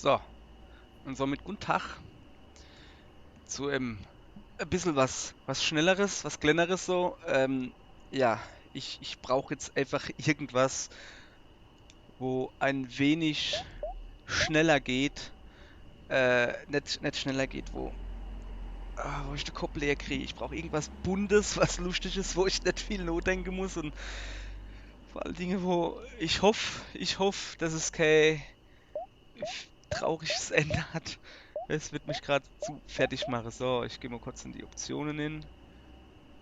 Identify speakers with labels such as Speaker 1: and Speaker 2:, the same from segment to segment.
Speaker 1: So, und somit guten Tag zu ein bisschen was Schnelleres, was Kleineres so. Ja, ich brauche jetzt einfach irgendwas, wo ein wenig schneller geht. Nicht schneller geht, wo ich den Kopf leer kriege. Ich brauche irgendwas Buntes, was Lustiges, wo ich nicht viel nachdenken muss und vor allen Dingen, wo ich hoffe, dass es kein trauriges Ende hat. Es wird mich gerade zu fertig machen. So, ich gehe mal kurz in die Optionen hin.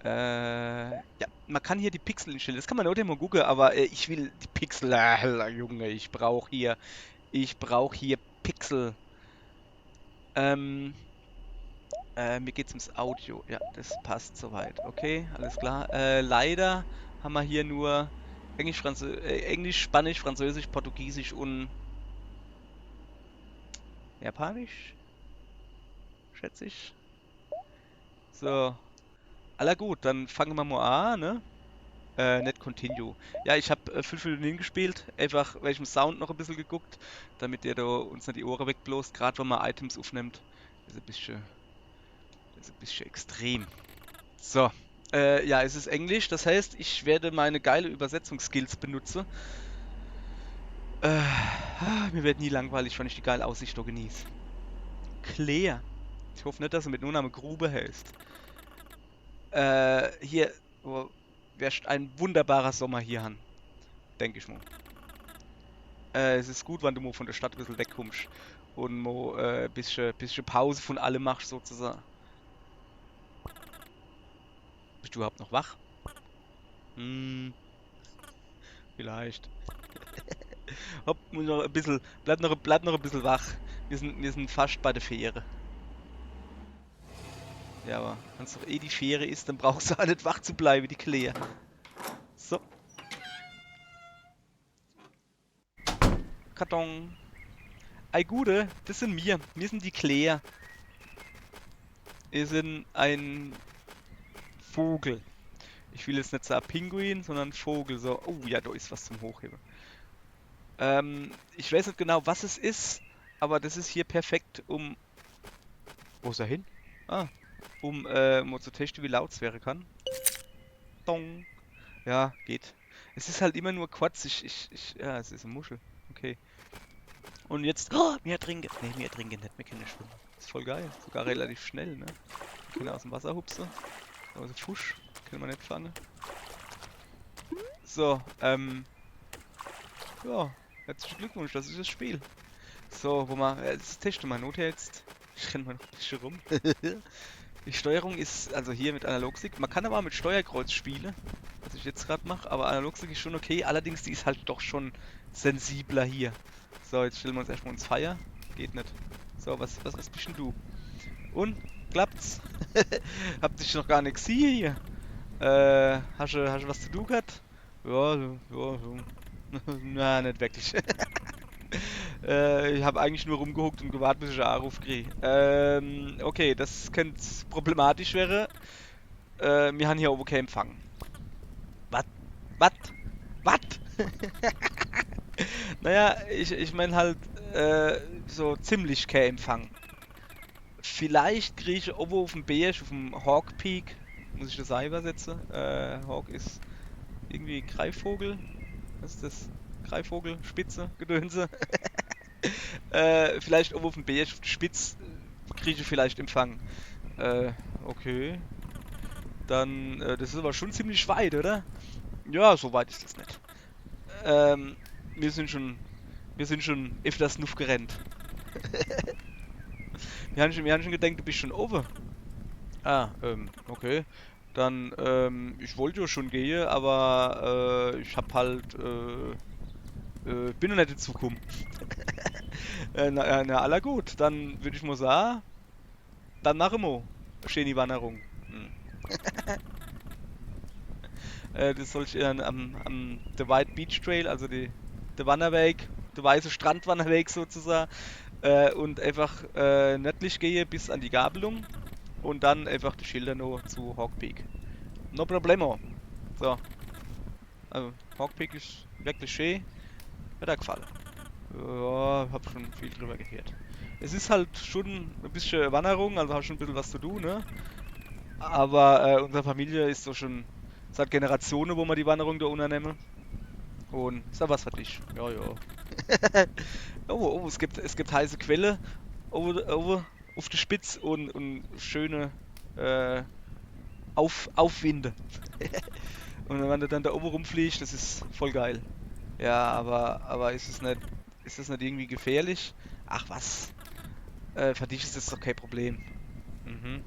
Speaker 1: Ja, man kann hier die Pixel einstellen. Das kann man auch immer googeln, aber ich will die Pixel. Junge, ich brauche hier Pixel. Ähm, mir geht's ums Audio. Ja, das passt soweit. Okay, alles klar. Leider haben wir hier nur Englisch, Spanisch, Französisch, Portugiesisch und Japanisch, schätze ich. So, aller gut, dann fangen wir mal an, ne? Nicht Continue. Ja, ich habe 5 Minuten hingespielt, einfach welchem Sound noch ein bisschen geguckt, damit der da uns nicht die Ohren wegbläst, gerade wenn man Items aufnimmt. Das ist ein bisschen extrem. So, ja, es ist Englisch, das heißt, ich werde meine geile Übersetzungsskills benutzen. Mir wird nie langweilig, wenn ich die geile Aussicht da genieße. Claire. Ich hoffe nicht, dass er mit Name Grube heißt. Hier, oh, wärst ein wunderbarer Sommer hier, Han, denke ich mal. Es ist gut, wenn du mal von der Stadt ein bisschen wegkommst und mal bisschen Pause von allem machst, sozusagen. Bist du überhaupt noch wach? Hm, vielleicht. Hopp, muss noch ein bisschen, bleib noch ein bisschen wach. Wir sind fast bei der Fähre. Ja, aber wenn es doch eh die Fähre ist, dann brauchst du auch nicht wach zu bleiben, die Claire. So, Karton. Ei Gude, das sind wir. Wir sind die Claire. Wir sind ein Vogel. Ich will jetzt nicht sagen Pinguin, sondern Vogel. So, oh ja, da ist was zum Hochheben. Ich weiß nicht genau, was es ist, aber das ist hier perfekt, um. Wo ist er hin? Ah, um mal zu testen, wie laut es werden kann. Dong. Ja, geht. Es ist halt immer nur Quatsch. Ja, es ist eine Muschel. Okay. Und jetzt. Oh, mehr trinken. Nee, mehr trinken nicht. Wir können schwimmen. Ist voll geil. Sogar relativ schnell, ne? Wir können aus dem Wasser hupsen. Aber so Fusch können wir nicht fangen. So, ja. Herzlichen Glückwunsch, das ist das Spiel. So, jetzt testen wir Not jetzt. Ich renn mal noch ein bisschen rum. Die Steuerung ist also hier mit Analogstick. Man kann aber auch mit Steuerkreuz spielen, was ich jetzt gerade mache, aber Analogstick ist schon okay. Allerdings, die ist halt doch schon sensibler hier. So, jetzt stellen wir uns erstmal ins Feuer. Geht nicht. So, was bist denn du? Und? Klappt's? Hab dich noch gar nicht gesehen hier. Hast du was zu tun gehabt? Ja, so. Na, nicht wirklich. Ich habe eigentlich nur rumgehuckt und gewartet, bis ich einen Anruf kriege. Okay, das könnte problematisch wäre. Wir haben hier oben keinen Empfang. Was? Was? Was? Naja, ich meine halt so ziemlich kein Empfang. Vielleicht kriege ich oben auf dem Berg, auf dem Hawk Peak, muss ich das auch übersetzen? Hawk ist irgendwie Greifvogel. Was ist das? Greifvogel, Spitze, Gedönse. Vielleicht oben auf dem Berg, auf der Spitze, kriege ich vielleicht Empfang. Okay. Dann, das ist aber schon ziemlich weit, oder? Ja, so weit ist das nicht. Ähm, wir sind schon, wir sind schon öfters nuff gerannt. Wir haben schon gedacht, du bist schon oben. Ah, okay. Dann, ich wollte ja schon gehen, aber ich hab halt, bin noch nicht dazu gekommen. Na, aller gut. Dann würde ich mal sagen, dann machen wir schöne Wanderung. Hm. Das soll ich am The White Beach Trail, also der Wanderweg, der weiße Strandwanderweg sozusagen, und einfach nördlich gehe bis an die Gabelung und dann einfach die Schilder noch zu Hawk Peak. No problemo. So, also Hawk Peak ist wirklich schön, hat er gefallen. Ja, hab schon viel drüber gehört. Es ist halt schon ein bisschen Wanderung, also hast schon ein bisschen was zu tun, ne? Aber unsere Familie ist so schon seit Generationen, wo wir die Wanderung da unternehmen. Und ist da was für dich? Ja, ja. Oh, es gibt heiße Quelle auf der Spitze und schöne äh, Aufwinde. Und wenn du dann da oben rumfliegst, das ist voll geil. Ja, aber ist es nicht irgendwie gefährlich? Ach was, für dich ist das doch kein Problem. Mhm,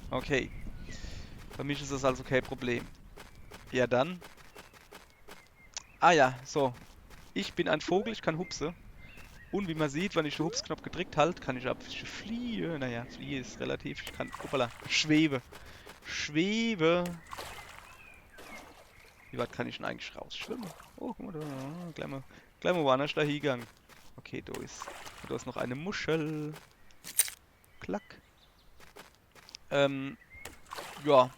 Speaker 1: okay. Für mich ist das also kein Problem. Ja dann. Ah ja, so. Ich bin ein Vogel, ich kann hupsen. Und wie man sieht, wenn ich den Hupsknopf gedrückt halte, kann ich ab fliehen. Naja, fliehen ist relativ. Ich kann, hoppala, schwebe. Schwebe. Wie weit kann ich denn eigentlich rausschwimmen? Oh, guck mal da. Gleich mal woanders da hingegangen. Okay, da ist noch eine Muschel. Klack. Ähm, ja,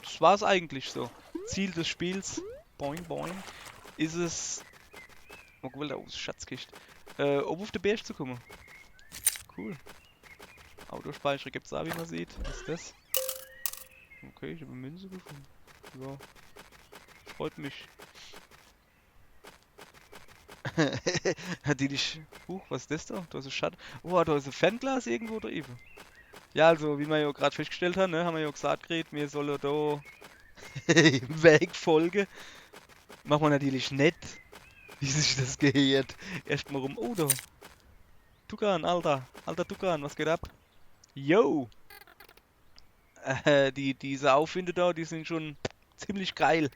Speaker 1: das war's eigentlich so. Ziel des Spiels, boing boing, ist es, oh, guck mal da, Schatzkiste, oben auf den Berg zu kommen. Cool. Autospeicher gibt's da, wie man sieht. Was ist das? Okay, ich habe eine Münze gefunden. Ja, freut mich. Hat die dich... was ist das da? Da ist ein Schatten. Oh, da ist ein Fernglas irgendwo drüben. Ja, also, wie wir ja gerade festgestellt haben, ne, haben wir ja gesagt, wir sollen da im Weg folgen. Machen wir natürlich nicht, wie sich das gehört. Erstmal rum. Oh, da. Tukan, Alter. Alter Tukan, was geht ab? Yo! Diese Aufwinde da, die sind schon ziemlich geil.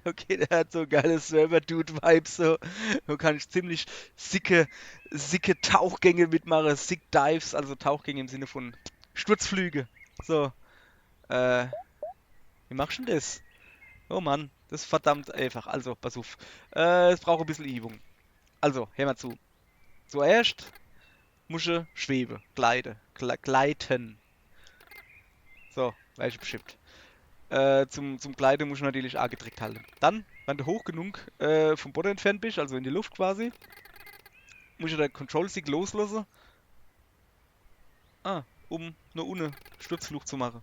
Speaker 1: Okay, der hat so geile Server-Dude-Vibes, so. Du kannst ziemlich sicke Tauchgänge mitmachen, sick Dives, also Tauchgänge im Sinne von Sturzflüge. So, äh, wie machst du denn das? Oh Mann, das ist verdammt einfach. Also, pass auf. Es braucht ein bisschen Übung. Also, hör mal zu. Zuerst musst du schweben, gleiten. So, weiß ich bestimmt. Zum Gleiten musst du natürlich A gedrückt halten. Dann, wenn du hoch genug vom Boden entfernt bist, also in die Luft quasi, musst du den Control-Stick loslassen, um nur ohne Sturzflug zu machen.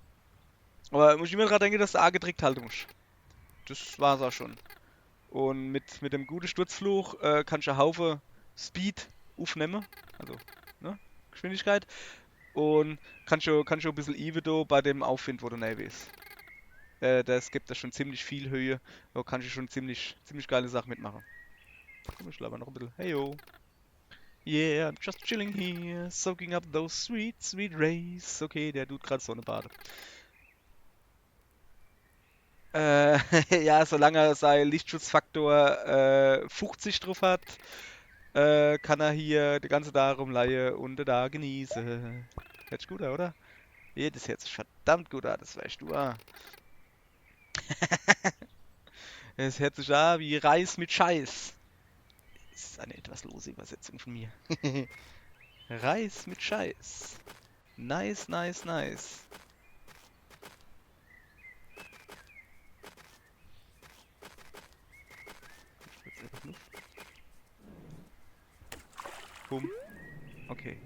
Speaker 1: Aber musst immer dran denken, dass du A gedrückt halten musst. Das war's auch schon. Und mit dem guten Sturzflug kannst du einen Haufen Speed aufnehmen, also ne, Geschwindigkeit, und kannst du ein bisschen Even da bei dem Aufwind, wo du neben bist. Das gibt da schon ziemlich viel Höhe, da kannst du schon ziemlich geile Sachen mitmachen. Komm, ich laber noch ein bisschen. Heyo. Yeah, I'm just chilling here, soaking up those sweet rays. Okay, der tut gerade Sonnenbade. Ja, solange er sein Lichtschutzfaktor 50 drauf hat, kann er hier die ganze Tag rumleihen und da genießen. Hört sich gut an, oder? Jedes hört sich verdammt gut an, das weißt du. Es hört sich an wie Reis mit Scheiß. Ist eine etwas lose Übersetzung von mir. Reis mit Scheiß. Nice, nice, nice. Jetzt einfach Luft. Bumm. Okay.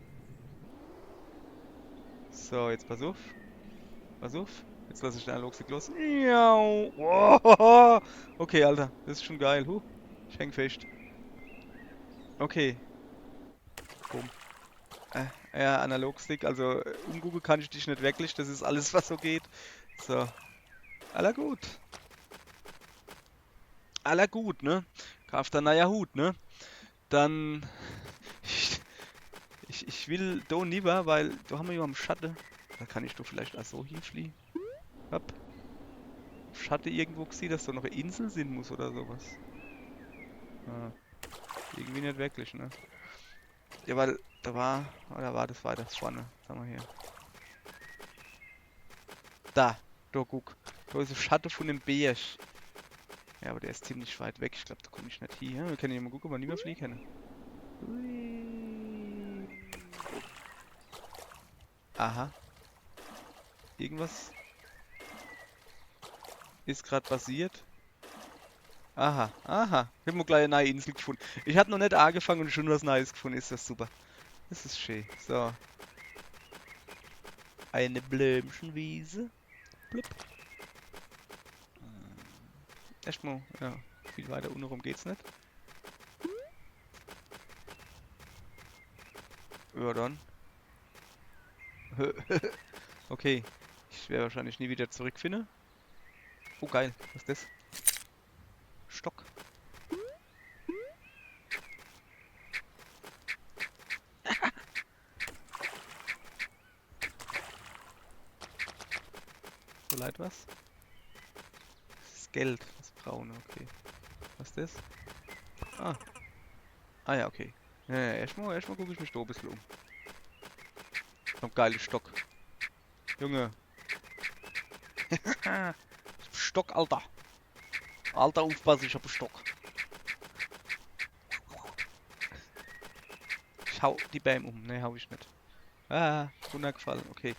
Speaker 1: So, jetzt pass auf. Pass auf. Jetzt lasse ich den Analogstick los. Miau. Wow. Okay, Alter. Das ist schon geil. Ich häng fest. Okay. Bumm. Ja, Analogstick. Also, umgucken kann ich dich nicht wirklich. Das ist alles, was so geht. So. Aller gut. Aller gut, ne? Kauf dann neuer Hut, ne? Dann. Ich will da lieber, weil da haben wir ja am Schatten. Da kann ich doch vielleicht auch so hinfliegen. Hopp. Schatten irgendwo gesehen, dass da noch eine Insel sein muss oder sowas. Ah, irgendwie nicht wirklich, ne? Ja, weil da war. Oder war das weiter vorne? Sagen wir hier. Da guck. Da ist ein Schatten von dem Berg. Ja, aber der ist ziemlich weit weg. Ich glaube, da komme ich nicht hin. Ja, wir können ja mal gucken, ob wir nicht mehr fliegen können. Hui. Aha. Irgendwas ist gerade passiert. Aha, aha. Ich hab mal gleich eine neue Insel gefunden. Ich hab noch nicht angefangen und schon was Neues gefunden. Ist das super. Das ist schön. So. Eine Blümchenwiese. Blub. Erstmal, ja. Viel weiter unten rum geht's nicht. Ja, dann. Okay. Ich werde wahrscheinlich nie wieder zurückfinden. Oh, geil. Was ist das? Stock. So leid was? Das ist Geld. Das Braune, okay. Was ist das? Ah. Ah ja, okay. Ja, erstmal gucke ich mich da ein bisschen um. Noch geiles Stock. Junge. Stock, Alter. Alter, aufpassen, ich hab einen Stock. Ich hau die Bäm um. Ne, hau ich nicht. Ah, runtergefallen. Okay.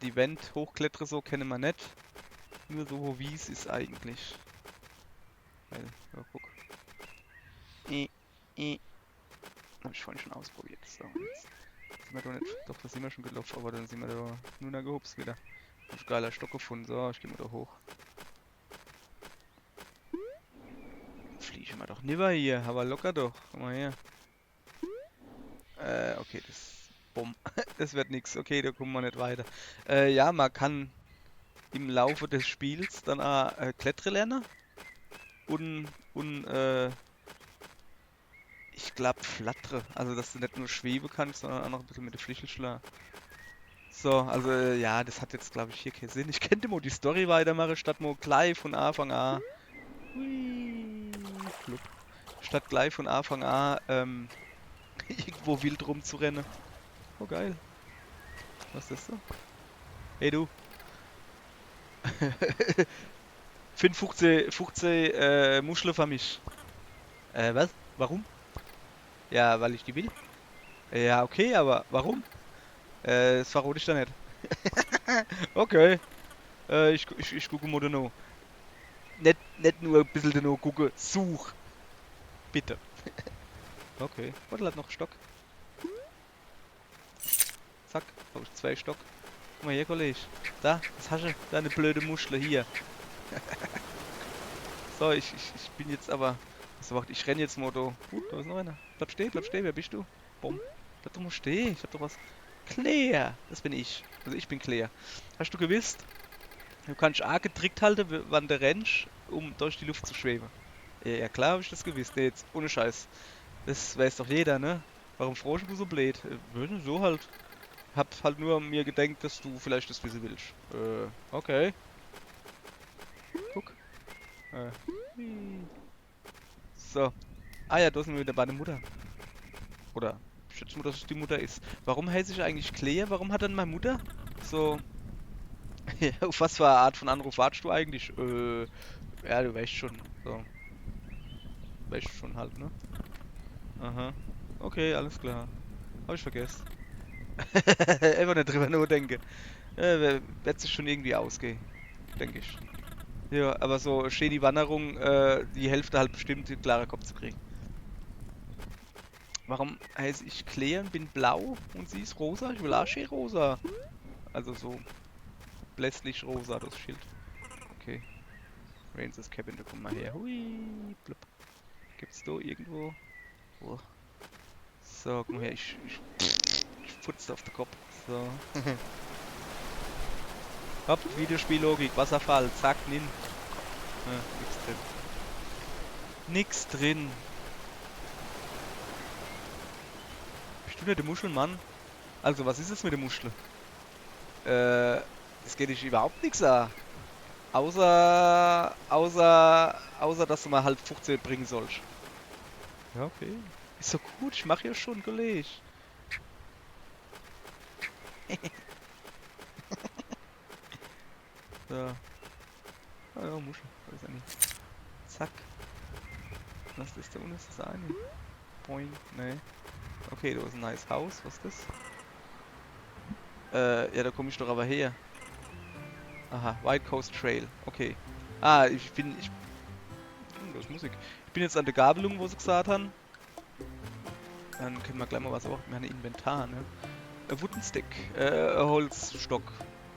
Speaker 1: Die Wand hochklettere so kennen wir nicht. Nur so wie es ist eigentlich. Weil, ja, guck. Äh, Hab ich vorhin schon ausprobiert. So, jetzt sind wir doch nicht. Doch, da sind wir schon gelaufen, aber dann sind wir da nur noch gehupst wieder. Hab ich geiler Stock gefunden. So, ich geh mal da hoch. Fliegen wir doch nimmer hier, aber locker doch. Guck mal her. Okay, das. Bumm. Das wird nix. Okay, da kommen wir nicht weiter. Ja, man kann im Laufe des Spiels dann auch Klettere lernen. Und ich glaube Flattere. Also, dass du nicht nur schweben kannst, sondern auch noch ein bisschen mit der Flichelschlag. So, also ja, das hat jetzt glaube ich hier keinen Sinn. Ich könnte mal die Story weitermachen, statt mal gleich von Anfang an. Hui, flupp. Statt gleich von Anfang an irgendwo wild rumzurennen. Oh geil. Was ist das so? Hey du. Find 15 Muscheln für mich. Was? Warum? Ja, weil ich die will. Ja, okay, aber warum? Das verrate ich da nicht. Okay. Ich gucke mal da noch. Nicht nur ein bisschen da noch gucken. Such. Bitte. Okay. Warte, hat noch einen Stock. Zack. Hab ich 2 Stock. Guck mal hier, Kollege. Da, was hast du? Da eine blöde Muschel hier. So, ich bin jetzt aber. Also, warte, ich renn jetzt mal da. Da ist noch einer. Bleib stehen, wer bist du? Bumm. Bleib doch mal stehen. Ich hab doch was. Claire! Das bin ich. Also, ich bin Claire. Hast du gewusst? Du kannst auch getrickt halten, wann du rennst, um durch die Luft zu schweben. Ja, klar habe ich das gewusst. Nee, jetzt ohne Scheiß. Das weiß doch jeder, ne? Warum fragst du so blöd? So halt. Hab halt nur mir gedenkt, dass du vielleicht das wissen willst. Okay. Guck. Hui. So. Ah ja, da sind wir wieder bei der Mutter. Oder ich schätze mal, dass es die Mutter ist. Warum heiße ich eigentlich Claire? Warum hat dann meine Mutter so... Auf was für eine Art von Anruf wartest du eigentlich? Ja, du weißt schon. So. Weißt schon halt, ne? Aha. Okay, alles klar. Hab ich vergessen. Einfach nicht drüber nachdenken. Wird sich schon irgendwie ausgehen. Denke ich. Ja, aber so schön die Wanderung, die Hälfte halt bestimmt in klarer Kopf zu kriegen. Warum heiße ich Claire und bin blau und sie ist rosa? Ich will auch schön rosa. Also so blässlich rosa, das Schild. Okay. Rains's Cabin, da kommen wir her. Hui, blub. Gibt's da irgendwo? Oh. So, komm her, ich futze auf den Kopf. So. Hopp, Videospiellogik, Wasserfall, zack, nimm. Nix drin. Nix drin. Bist du nicht der Muschelmann? Also, was ist es mit der Muschel? Das geht dich überhaupt nichts an. Außer, dass du mal halt 15 bringen sollst. Ja, okay. Ist doch gut, ich mach ja schon, Kollege. So. Ah ja, Muschel. Weiß ja nicht. Zack. Was ist da unten? Ist das eine? Boing. Nee. Okay, da ist ein nice Haus. Was ist das? Ja, da komme ich doch aber her. Aha, White Coast Trail. Okay. Ah, da ist Musik. Ich bin jetzt an der Gabelung, wo sie gesagt haben. Dann können wir gleich mal was auch. Wir haben ein Inventar, ne? Ein Wooden Stick. Ein Holzstock.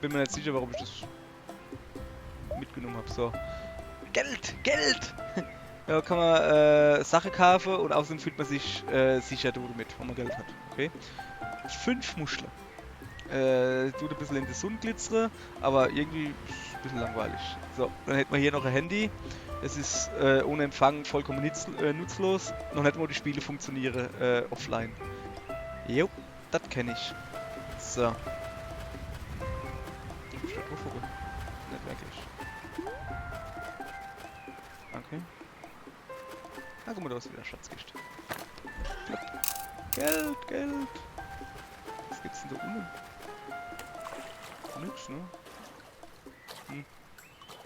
Speaker 1: Bin mir nicht sicher, warum ich das mitgenommen habe. So. Geld! Geld! Ja, kann man Sache kaufen und außerdem fühlt man sich sicher damit, wenn man Geld hat. Okay. 5 Muscheln. Tut ein bisschen in die Sonne glitzern, aber irgendwie ist es ein bisschen langweilig. So, dann hätten wir hier noch ein Handy. Es ist ohne Empfang vollkommen nutzlos. Noch nicht mal die Spiele funktionieren offline. Jo, das kenne ich. So. Ich da drauf hocken. Nicht wirklich. Okay. Ah, guck mal, da ist wieder Schatzkiste. Plopp. Geld, Geld. Was gibt's denn da unten? Nix, ne? Hm.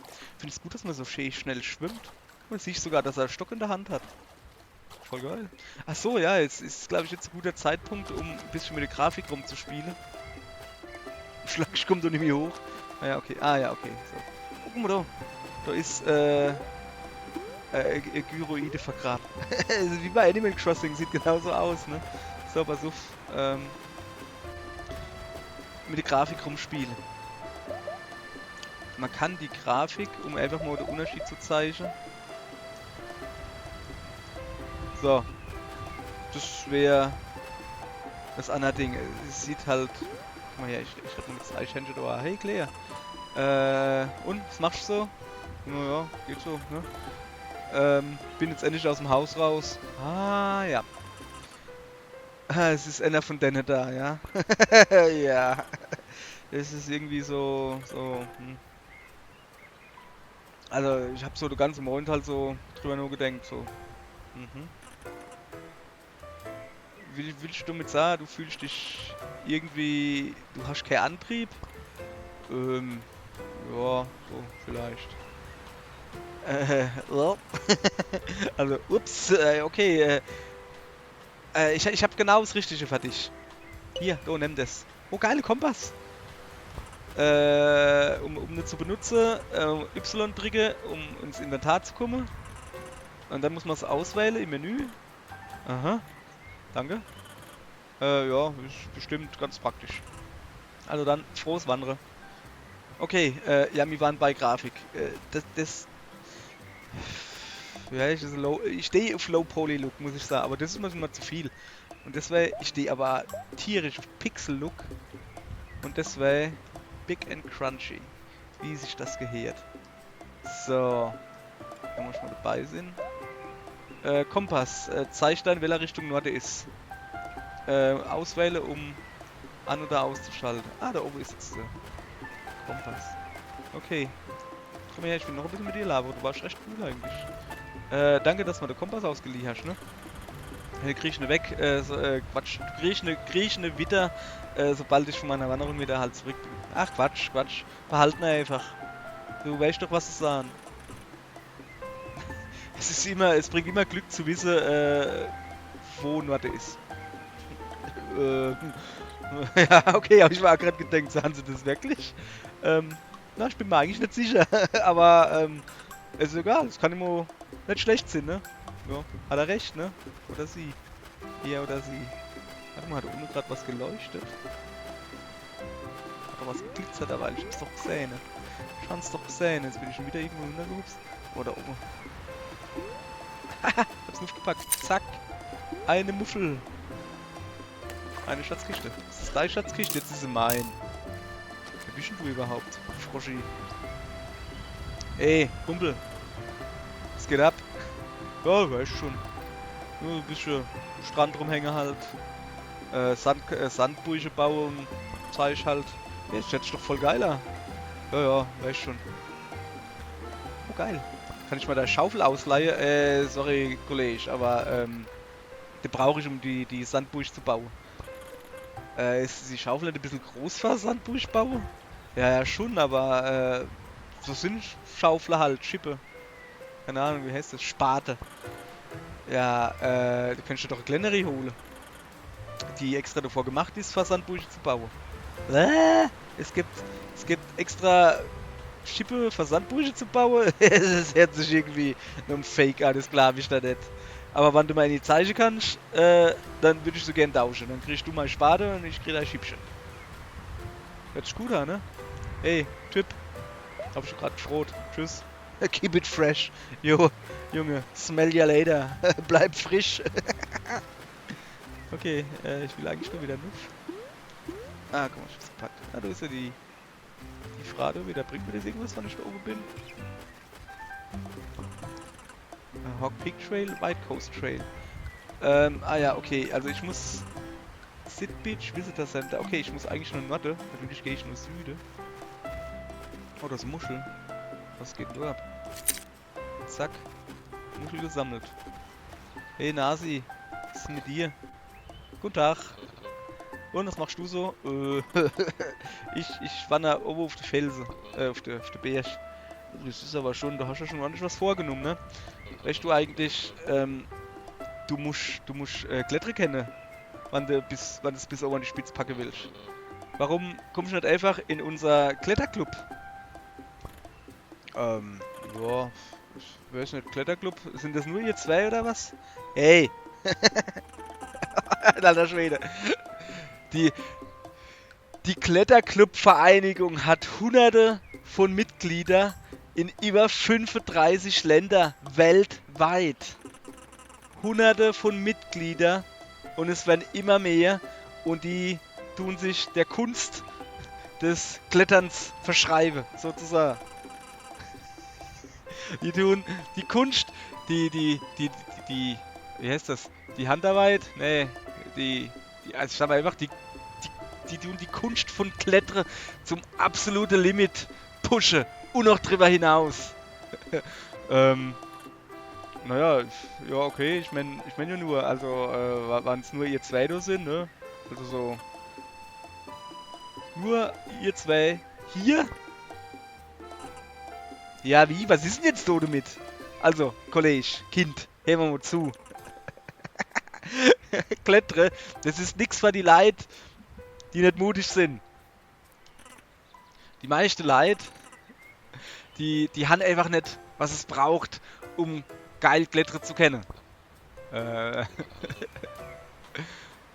Speaker 1: Ich finde es gut, dass man so schön schnell schwimmt. Man sieht sogar, dass er einen Stock in der Hand hat. Voll geil. Ach so, ja, jetzt ist, glaube ich, jetzt ein guter Zeitpunkt, um ein bisschen mit der Grafik rumzuspielen. Schlag kommt doch nicht mehr hoch. Ah ja, okay. Ah ja, okay. So. Oh, guck mal da. Da ist, Gyroide vergraben. Wie bei Animal Crossing, sieht genauso aus, ne? So, pass auf, mit der Grafik rumspielen. Man kann die Grafik, um einfach mal den Unterschied zu zeigen. So. Das wäre das andere Ding. Es sieht halt. Guck mal her, ich hab mir das Eichhändchen da. Hey Claire. Und, was machst du so? Naja, geht so, ne? Bin jetzt endlich aus dem Haus raus. Ah, ja. Es ist einer von denen da, ja. Ja. Es ist irgendwie so. Also, ich habe so den ganzen Morgen halt so drüber nur gedenkt, so. Mhm. Willst du damit sagen, du fühlst dich irgendwie. Du hast keinen Antrieb? Ja, so, vielleicht. Ja. Also, ups, okay, ich hab genau das Richtige für dich. Hier, nimm das. Oh, geile Kompass. Um nicht zu benutzen, Y drücke, um ins Inventar zu kommen. Und dann muss man es auswählen im Menü. Aha. Danke. Ja, ist bestimmt ganz praktisch. Also dann, frohes Wandern. Okay, ja, wir waren bei Grafik. Ja, ich stehe auf Low Poly Look, muss ich sagen, aber das ist mir immer zu viel. Und das wäre, ich stehe aber tierisch auf Pixel Look. Und das wäre Big and Crunchy. Wie sich das gehört. So. Da muss ich mal dabei sein. Kompass. Zeigt dann, in welcher Richtung Norden ist. Auswähle, um an- oder auszuschalten. Ah, da oben ist jetzt der Kompass. Okay. Komm her, ich will noch ein bisschen mit dir labern. Du warst recht cool eigentlich. Danke, dass du mir den Kompass ausgeliehen hast, ne? Dann krieg ich ne weg. Quatsch. Du krieg ne wieder, sobald ich von meiner Wanderung wieder halt zurück bin. Ach, Quatsch. Behalten einfach. Du weißt doch, was es sagen. Es bringt immer Glück zu wissen, wo Norde ist. Ja, okay, aber ich war gerade gedacht, sagen sie das wirklich? Na, ich bin mir eigentlich nicht sicher. Aber, ist egal, es kann immer nicht schlecht sein, ne? Ja, hat er recht, ne? Oder sie. Er oder sie. Warte mal, hat da unten gerade was geleuchtet? Hat da was geglitzert, aber ich hab's doch gesehen, ne? Ich hab's doch gesehen, jetzt bin ich schon wieder irgendwo runtergehupst. Oder oben. Haha, hab's nicht gepackt. Zack. Eine Muschel. Eine Schatzkiste. Das ist deine Schatzkiste, jetzt ist sie mein. Wer bist du überhaupt? Froschi. Ey, Kumpel. Was geht ab? Ja, weißt schon. Nur ein bisschen Strand rumhängen halt. Sandburge bauen, zeig ich halt. Ja, das ist jetzt doch voll geiler. Ja, weißt schon. Oh, geil. Kann ich mal da Schaufel ausleihen? Sorry, Kollege, aber die brauche ich, um die Sandburg zu bauen. Ist die Schaufel nicht ein bisschen groß für Sandburg bauen? Ja, schon, aber so sind Schaufler halt, Schippe. Keine Ahnung, wie heißt das? Spate. Ja, du kannst dir doch eine Glennery holen. Die extra davor gemacht ist, für Sandburg zu bauen. Es gibt extra Schippe Versandbrüche zu bauen, das hört sich irgendwie nur ein Fake an, das glaube ich da nicht. Aber wenn du mal in die Zeichen kannst, dann würde ich so gern tauschen. Dann kriegst du mal Spade und ich krieg ein Schippchen. Hört sich gut an, ne? Ey, Typ. Hab ich gerade gefroht. Tschüss. Keep it fresh. Jo, Junge. Smell ya later. Bleib frisch. Okay, ich will eigentlich nur wieder Nuff. Ah, guck mal, ich hab's gepackt. Ah, da ist ja die Frage. Wieder bringt mir das irgendwas, wenn ich da oben bin? Hawk Peak Trail, White Coast Trail. Ja, okay. Also ich muss... Sid Beach Visitor Center. Okay, ich muss eigentlich nur Norde. Natürlich gehe ich nur Süde. Oh, das ist Muschel. Was geht denn da ab? Zack. Muschel gesammelt. Hey Nasi, was ist denn mit dir? Guten Tag. Und was machst du so? Ich wandere oben auf die Felsen. Auf der Berg. Das ist aber schon, da hast du ja schon ordentlich was vorgenommen, ne? Weißt du eigentlich, du musst Klettern kennen, wenn du es bis oben an die Spitze packen willst. Warum kommst du nicht einfach in unser Kletterclub? Ja, ich weiß nicht, Kletterclub, sind das nur ihr zwei oder was? Hey! Alter Schwede. Die, die Kletterclub-Vereinigung hat hunderte von Mitgliedern in über 35 Länder weltweit. Hunderte von Mitgliedern und es werden immer mehr und die tun sich der Kunst des Kletterns verschreiben, sozusagen. Die tun die Kunst, wie heißt das? Die Handarbeit? Nee, also ich sag mal einfach, die tun die Kunst von Klettern zum absoluten Limit pushen und noch drüber hinaus. ähm, naja, ja, okay, ich mein ja nur, also, waren es nur ihr zwei da sind, ne? Also so, nur ihr zwei hier? Ja, wie? Was ist denn jetzt so damit? Also, Kollege, Kind, hör mal zu. Klettere, das ist nix für die Leute, die nicht mutig sind. Die meisten Leute, die haben einfach nicht, was es braucht, um geil klettern zu können. Äh,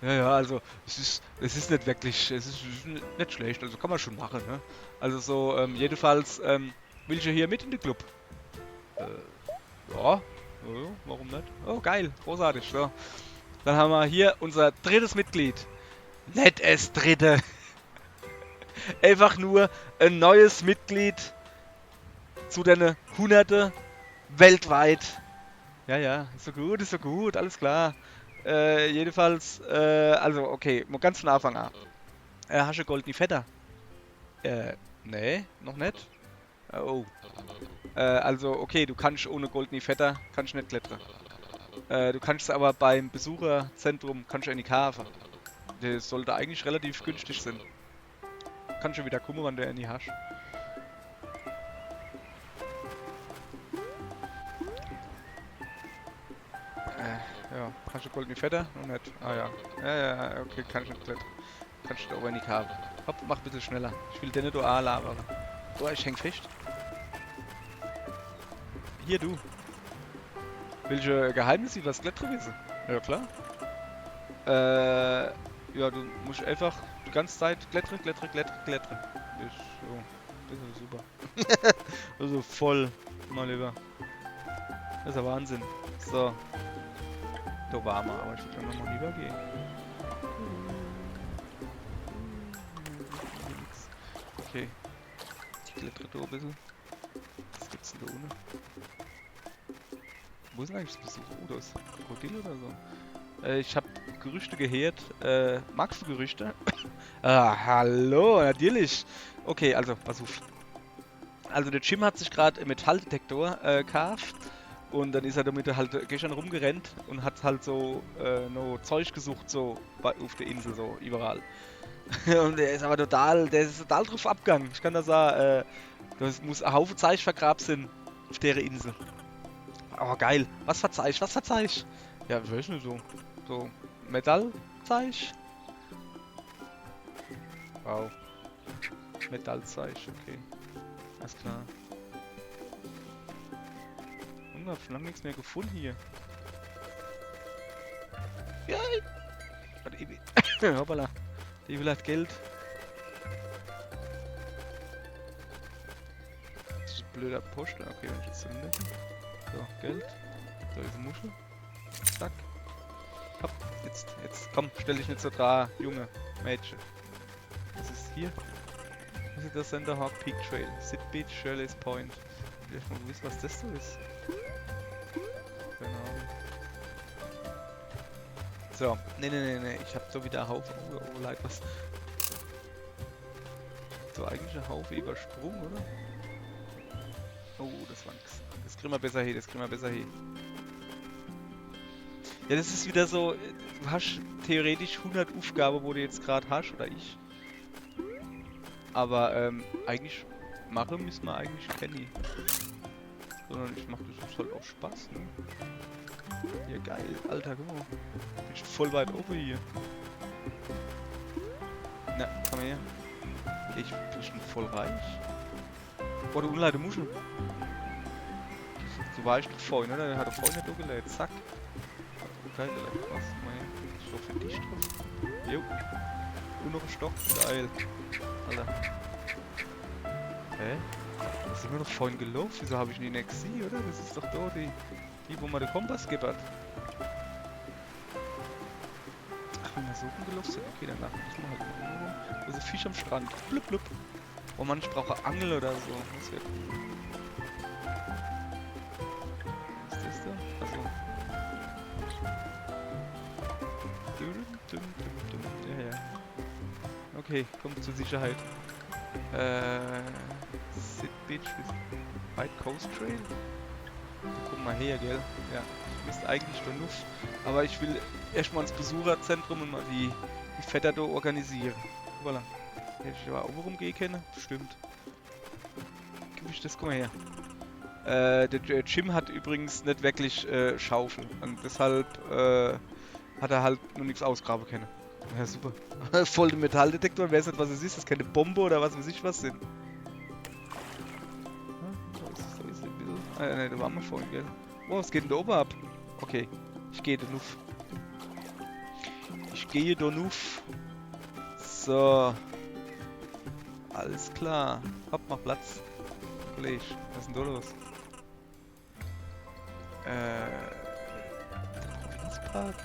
Speaker 1: ja, also, es ist nicht wirklich, es ist nicht schlecht, also kann man schon machen, ne? Also so, jedenfalls, will ich ja hier mit in den Club. Äh, ja, warum nicht? Oh, geil, großartig, so. Dann haben wir hier unser drittes Mitglied. Nicht das dritte. Einfach nur ein neues Mitglied zu den Hunderte weltweit. Ja, ist so gut, alles klar. Jedenfalls, also okay, mal ganz von Anfang an. Hast du goldene Vetter? Nee, noch nicht. Oh. Also, okay, du kannst ohne goldene Vetter, kannst nicht klettern. Du kannst aber beim Besucherzentrum, kannst du in die Cave. Das sollte eigentlich relativ günstig sein. Kannst du wieder gucken, wann du eine hast. Ja, hast du goldene Vetter? Noch nicht. Ah ja. Ja, okay, kann ich nicht klettern. Kannst du aber in die Cave. Hopp, mach ein bisschen schneller. Ich will den nicht labern. Oh, ich häng fest. Hier, du. Welche Geheimnisse über das Klettern wissen? Ja, klar. Ja, du musst einfach die ganze Zeit klettern. Ist so. Das ist super. Also voll. Mal lieber. Das ist ja Wahnsinn. So. Da war wir, aber ich würde dann nochmal lieber gehen. Okay. Ich klettere da ein bisschen. Was gibt's denn da unten? Wo ist denn eigentlich das Besuch? Oh, da ist ein Krokodil oder so. Ich habe Gerüchte gehört. Magst du Gerüchte? Hallo, natürlich. Okay, also, pass auf. Also, der Jim hat sich gerade einen Metalldetektor gekauft. Und dann ist er damit halt gestern rumgerannt und hat halt so noch Zeug gesucht, so auf der Insel, so überall. Und der ist aber der ist total drauf abgegangen. Ich kann da sagen, das muss ein Haufen Zeug vergraben sein auf der Insel. Aber geil. Was für Zeug? Ja, ich weiß nicht so. So Metallzeug? Wow. Metallzeug, okay. Alles klar. Ich hab schon lange nichts mehr gefunden hier. Ja! Warte, Ebi. Hoppala. Die will hat Geld. Das ist ein blöder Post. Okay, wenn ich jetzt so nehme. So, Geld. So, diese Muschel. Zack. Hopp. Jetzt. Komm, stell dich nicht so dran, Junge. Mädchen. Was ist hier? Visitor Center, Hawk Peak Trail. Sid Beach, Shirley's Point. Ich will mal wissen, was das so ist. Genau. So, nee. Ich hab so wieder einen Haufen. Oh, leid, was. So, eigentlich ein Haufen übersprungen, oder? Oh, das war nix. Das kriegen wir besser hin, Ja, das ist wieder so, du hast theoretisch 100 Aufgaben, wo du jetzt gerade hast, oder ich. Aber, eigentlich machen müssen wir eigentlich Kenny. Sondern ich mach das halt auch Spaß, ne? Ja, geil, Alter, guck mal. Bin schon voll weit oben hier. Na, komm her. Okay, ich bin schon voll reich. Boah, du unleite Muschel. So war ich doch vorhin, oder? Der hat doch vorhin nicht hochgeladen. Zack. Geil, Alter. Was? Mein, ist doch für dich drin. Jo. Und noch ein Stock. Geil. Alter. Hä? Das sind wir doch vorhin gelaufen. Wieso habe ich nie nicht gesehen, oder? Das ist doch da die wo man den Kompass gibbert. Ach, wenn wir so rumgelaufen sind. Okay, dann lachen wir halt mal. Da ist ein Fisch am Strand. Blub, blub. Oh Mann, ich brauche Angel oder so. Das wäre cool. Was ist das da? Achso. Ja. Okay, kommt zur Sicherheit. Sid Beach ist White Coast Trail? Guck mal her, gell? Ja, ich müsste eigentlich da Nuff. Aber ich will erstmal ins Besucherzentrum und mal die Vetter da organisieren. Voilà. Hätte ich aber auch rumgehen können? Bestimmt. Gib ich das, guck mal her. Der Jim hat übrigens nicht wirklich Schaufel. Und deshalb hat er halt noch nichts ausgraben können. Ja, super. Voll der Metalldetektor, wer weiß nicht, was es ist. Das ist keine Bombe oder was weiß ich was sind. Da ist ein bisschen. Ne, da waren wir vorhin, gell? Oh, was geht denn da oben ab? Okay, ich gehe da nuff. So. Alles klar. Hopp, mach Platz. Kollege, was ist denn da los? Der Provinzpark?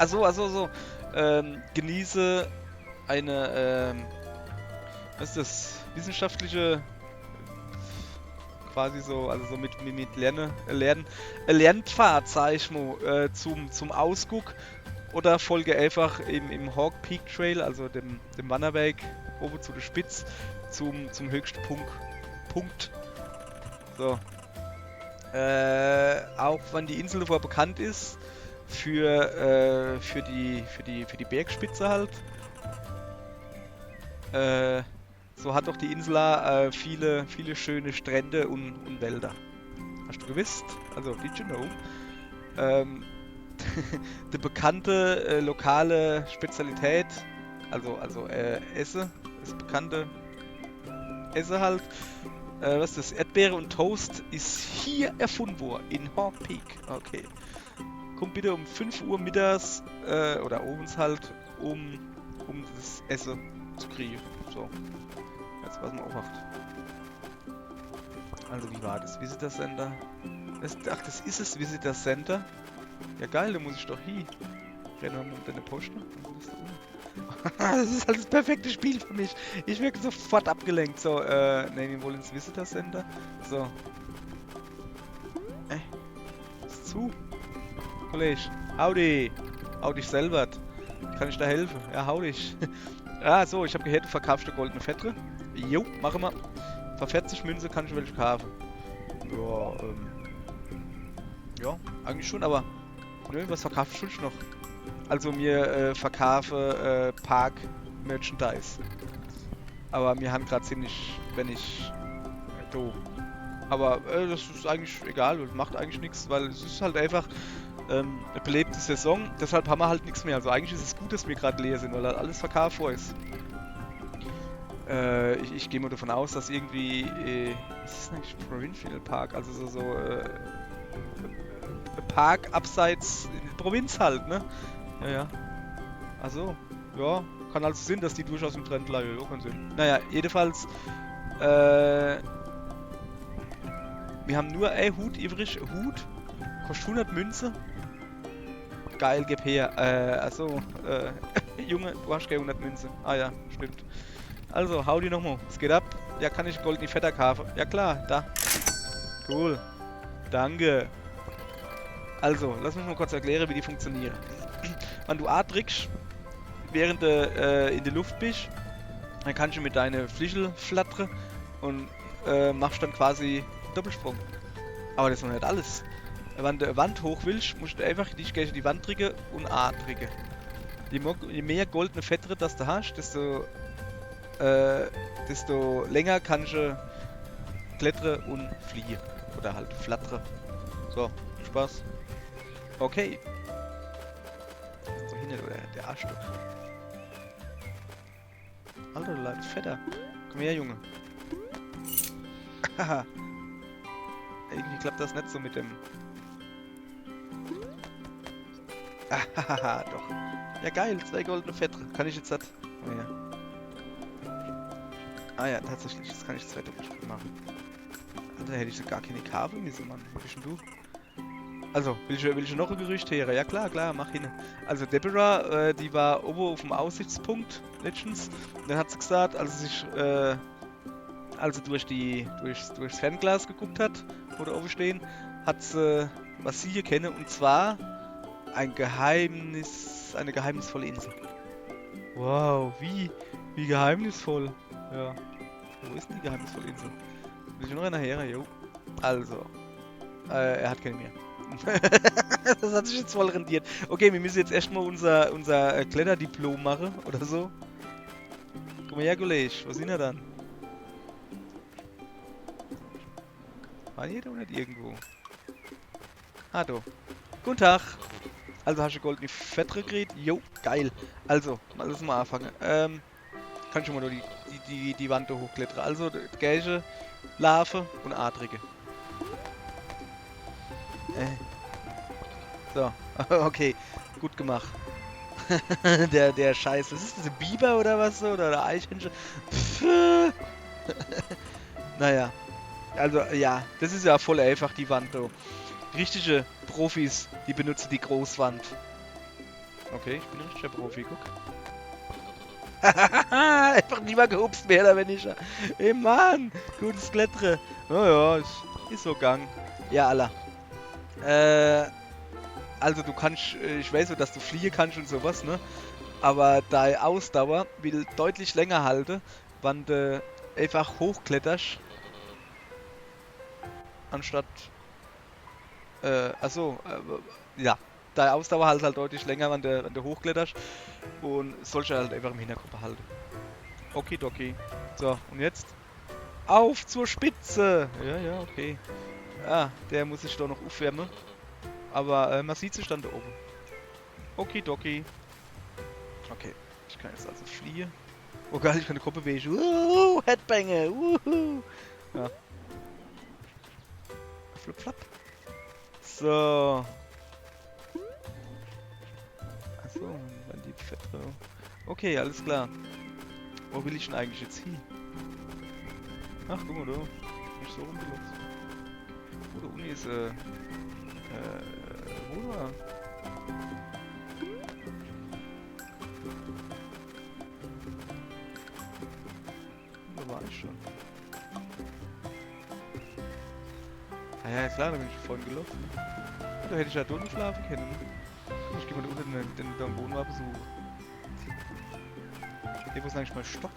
Speaker 1: So. Genieße eine, was ist das? Wissenschaftliche, quasi so, also so mit Lernpfad, sag ich mal, zum Ausguck. Oder folge einfach im Hawk Peak Trail, also dem Wanderweg oben zu der Spitze, zum höchsten Punkt. So. Auch wenn die Insel davor bekannt ist, für die Bergspitze halt. So hat doch die Insel viele schöne Strände und Wälder. Hast du gewusst? Also, did you know? Die bekannte lokale Spezialität, also Esse, das bekannte Esse halt, was ist das? Erdbeere und Toast ist hier erfunden worden, in Hawk Peak. Okay. Kommt bitte um 5 Uhr mittags, oder abends halt, um das Essen zu kriegen. So. Jetzt was man aufwacht. Also wie war das? Visitor Center? Ach, das ist das Visitor Center? Ja geil, da muss ich doch hin. Rennen wir mit deiner Poste. Das ist halt das perfekte Spiel für mich. Ich werde sofort abgelenkt. So, ne, wir wollen ins Visitor Center. So. Ist zu. Kollege, hau dich selber. Kann ich da helfen? Ja, hau dich. Ah, so, ich habe gehört, du verkaufst goldene Fettre. Jo, machen wir. Für 40 Münze kann ich welche kaufen. Ja, eigentlich schon, aber nö, was verkaufst du noch? Also mir verkaufe Park-Merchandise. Aber mir haben gerade ziemlich, wenn ich do. Aber das ist eigentlich egal, macht eigentlich nichts, weil es ist halt einfach eine belebte Saison, deshalb haben wir halt nichts mehr. Also eigentlich ist es gut, dass wir gerade leer sind, weil halt alles verkauft ist. Ich gehe mal davon aus, dass irgendwie, was ist denn eigentlich Provincial Park? Also Park abseits in der Provinz halt, ne? Ja, ja. Also, ja, kann also Sinn, dass die durchaus im Trend bleiben. Ja, kann Sinn. Naja, jedenfalls, wir haben nur ein Hut übrig. Hut kostet 100 Münze. Geil, gib her. Achso, Junge, du hast keine 100 Münze. Ah ja, stimmt. Also, hau die nochmal. Es geht ab. Ja, kann ich goldene Fetter kaufen? Ja klar, da. Cool. Danke. Also, lass mich mal kurz erklären, wie die funktionieren. Wenn du A drückst, während du in der Luft bist, dann kannst du mit deiner Flischel flattern und machst dann quasi Doppelsprung. Aber das ist noch nicht alles. Wenn du eine Wand hoch willst, musst du einfach dich gegen die Wand drücken und A drücken. Je mehr goldene Fettere das du hast, desto länger kannst du klettern und fliegen. Oder halt flattern. So, Spaß. Okay. So hinten, oder der Arschloch. Alter, du bleibst fetter. Komm her, Junge. Haha. Irgendwie klappt das nicht so mit dem... Hahaha, doch. Ja geil, 2 goldene Fettere. Kann ich jetzt das... Oh ja. Ah ja, tatsächlich. Jetzt kann ich 2 Doppelsprünge machen. Alter, hätte ich so gar keine Kabel müssen, Mann. Wo bist denn du? Also, will ich noch ein Gerücht hören? Ja klar, mach hin. Also Deborah, die war oben auf dem Aussichtspunkt letztens. Und dann hat sie gesagt, als sie durchs Fernglas geguckt hat, wo da oben stehen, hat sie was sie hier kenne, und zwar eine geheimnisvolle Insel. Wow, wie geheimnisvoll. Ja. Wo ist denn die geheimnisvolle Insel? Will ich noch einer her? Jo. Also. Er hat keine mehr. Das hat sich jetzt voll rendiert. Okay, wir müssen jetzt erstmal unser Kletterdiplom machen oder so. Komm mal her, Kollege. Was sind wir dann? War jeder oder nicht irgendwo? Ah, da. Guten Tag. Also hast du goldene Fettere gekriegt? Jo, geil. Also, lass mal anfangen. Kann schon mal nur die Wand da hochklettern. Also, Gage, Larve und Adrige. So, okay, gut gemacht. der Scheiß, was ist das, ein Biber oder was so? Oder Eichhörnchen? Naja, also ja, das ist ja voll einfach, die Wand da. Richtige Profis, die benutzen die Großwand. Okay, ich bin ein richtiger Profi, guck. Einfach niemand gehupst mehr, da wenn ich... Ey Mann, gutes Klettere. Naja, ist so Gang. Ja, Allah. Also du kannst, ich weiß so, dass du fliehen kannst und sowas, ne? Aber deine Ausdauer will deutlich länger halten, wenn du einfach hochkletterst. Anstatt, ja. Deine Ausdauer halt deutlich länger, wenn du hochkletterst. Und sollte halt einfach im Hinterkopf behalten. Okidoki. So, und jetzt? Auf zur Spitze! Ja, okay. Ah, der muss sich doch noch aufwärmen. Aber man sieht sich dann da oben. Okidoki. Okay, ich kann jetzt also fliehen. Oh geil, ich kann die Gruppe bewegen. Headbanger! Ja. Flip flap. So. Achso, dann die Fette. Okay, alles klar. Wo will ich denn eigentlich jetzt hin? Ach, guck mal da. Nicht so rumgelaufen. Oh, da unten ist, wo war? Da war ich schon. Ah ja, klar, da bin ich vorhin gelaufen. Da hätte ich ja drunten schlafen können. Ich gehe mal da unten den Boden mal besuchen. Hier, wo ist eigentlich mein Stock?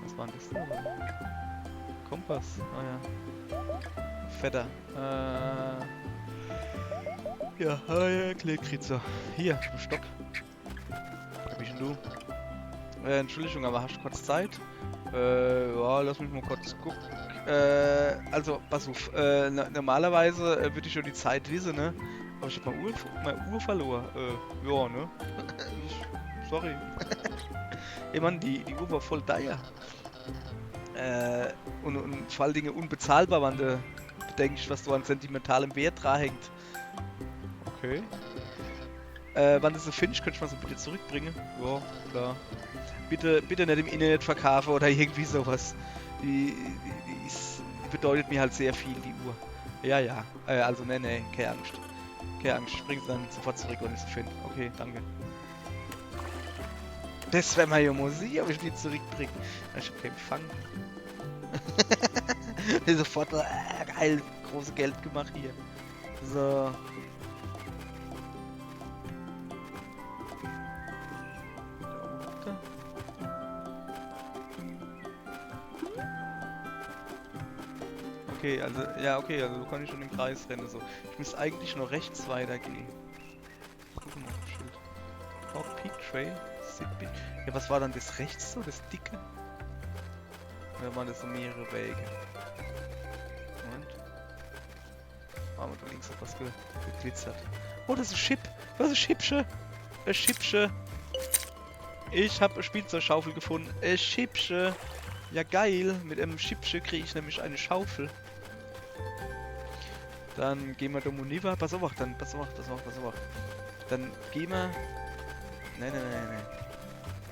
Speaker 1: Was war denn das da? Kompass. Ah ja. Fetter. Ja, Kleekritzer. Hier, ein Stock. Wie bist denn du? Entschuldigung, aber hast du kurz Zeit? Ja, lass mich mal kurz gucken. Also, pass auf. Normalerweise würde ich schon die Zeit wissen, ne? Aber ich hab meine Uhr verloren. Ja, ne? Sorry. Ey Mann, die Uhr war voll teuer. Und vor allen Dingen unbezahlbar, wenn du bedenkst, was du an sentimentalem Wert dran hängt. Okay. Wenn du so findest, könntest du mal so bitte zurückbringen. Ja, klar. Bitte nicht im Internet verkaufen oder irgendwie sowas. Die bedeutet mir halt sehr viel, die Uhr. Ja, ja. Also, nee, keine Angst. Keine Angst, ich bring's dann sofort zurück, wenn ich sie finde. Okay, danke. Das wäre mal ja Musik, ob ich die zurückbringe. Ich hab keinen Empfang. Sofort, geil, große Geld gemacht hier. So. Okay, also, ja, okay, also so kann ich schon im Kreis rennen. So. Ich muss eigentlich nur rechts weitergehen. Gucken mal, Schild. Hawk Peak Trail. Sidbeach. Ja, was war dann das rechts so, das dicke? Oder waren das so mehrere Wege? Moment. Ah, da links hat was geglitzert. Oh, das ist ein Chip. Das ist ein Chipsche. Ein Chipsche. Ich habe eine Spielzeugschaufel gefunden. Ein Chipsche. Ja, geil. Mit einem Chipsche kriege ich nämlich eine Schaufel. Dann gehen wir Domoniva. Pass auf, dann. Pass auf. Dann gehen wir. Nein.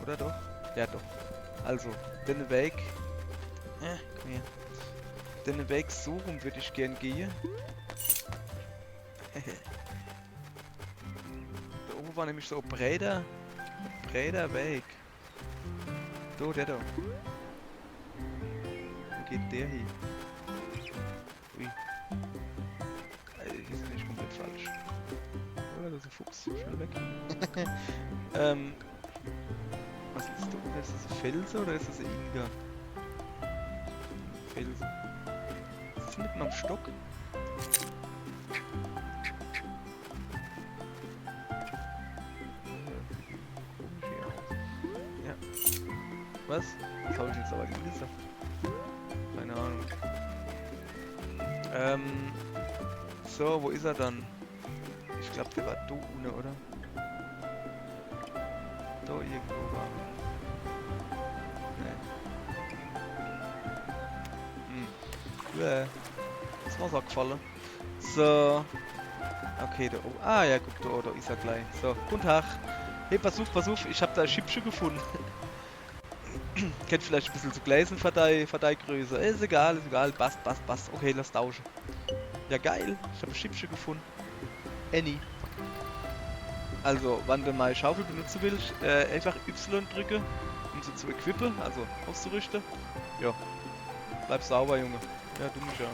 Speaker 1: Oder doch? Ja, doch. Also, den Weg. Komm her. Den Weg so rum würde ich gern gehen. Da oben war nämlich so ein breiter Weg. Da, der da. Wo geht der hin? Ui. Hier sind nicht komplett falsch. Oder das ist ein Fuchs. Schnell weg. Was ist da? Ist das ein Felsen oder ist das ein Inga? Felsen. Ist das mitten am Stock? Ja. Was? Das habe ich jetzt aber gelesen. Keine Ahnung. So, wo ist er dann? Ich glaube, der war da unten, oder? Da irgendwo war er. Nee. Ist mir so gefallen. So. Okay, da oben. Ah ja, guck, da ist er gleich. So, guten Tag. Hey, pass auf, ich habe da ein Chipsche gefunden. Kennt vielleicht ein bisschen zu Gläsen für die Größe. Ist egal, passt. Okay, lass tauschen. Ja, geil, ich habe ein Chipsche gefunden. Annie. Also, wenn du meine Schaufel benutzen willst, einfach Y drücke, um sie zu equippen, also auszurüsten. Ja. Bleib sauber, Junge. Ja, du mich ja.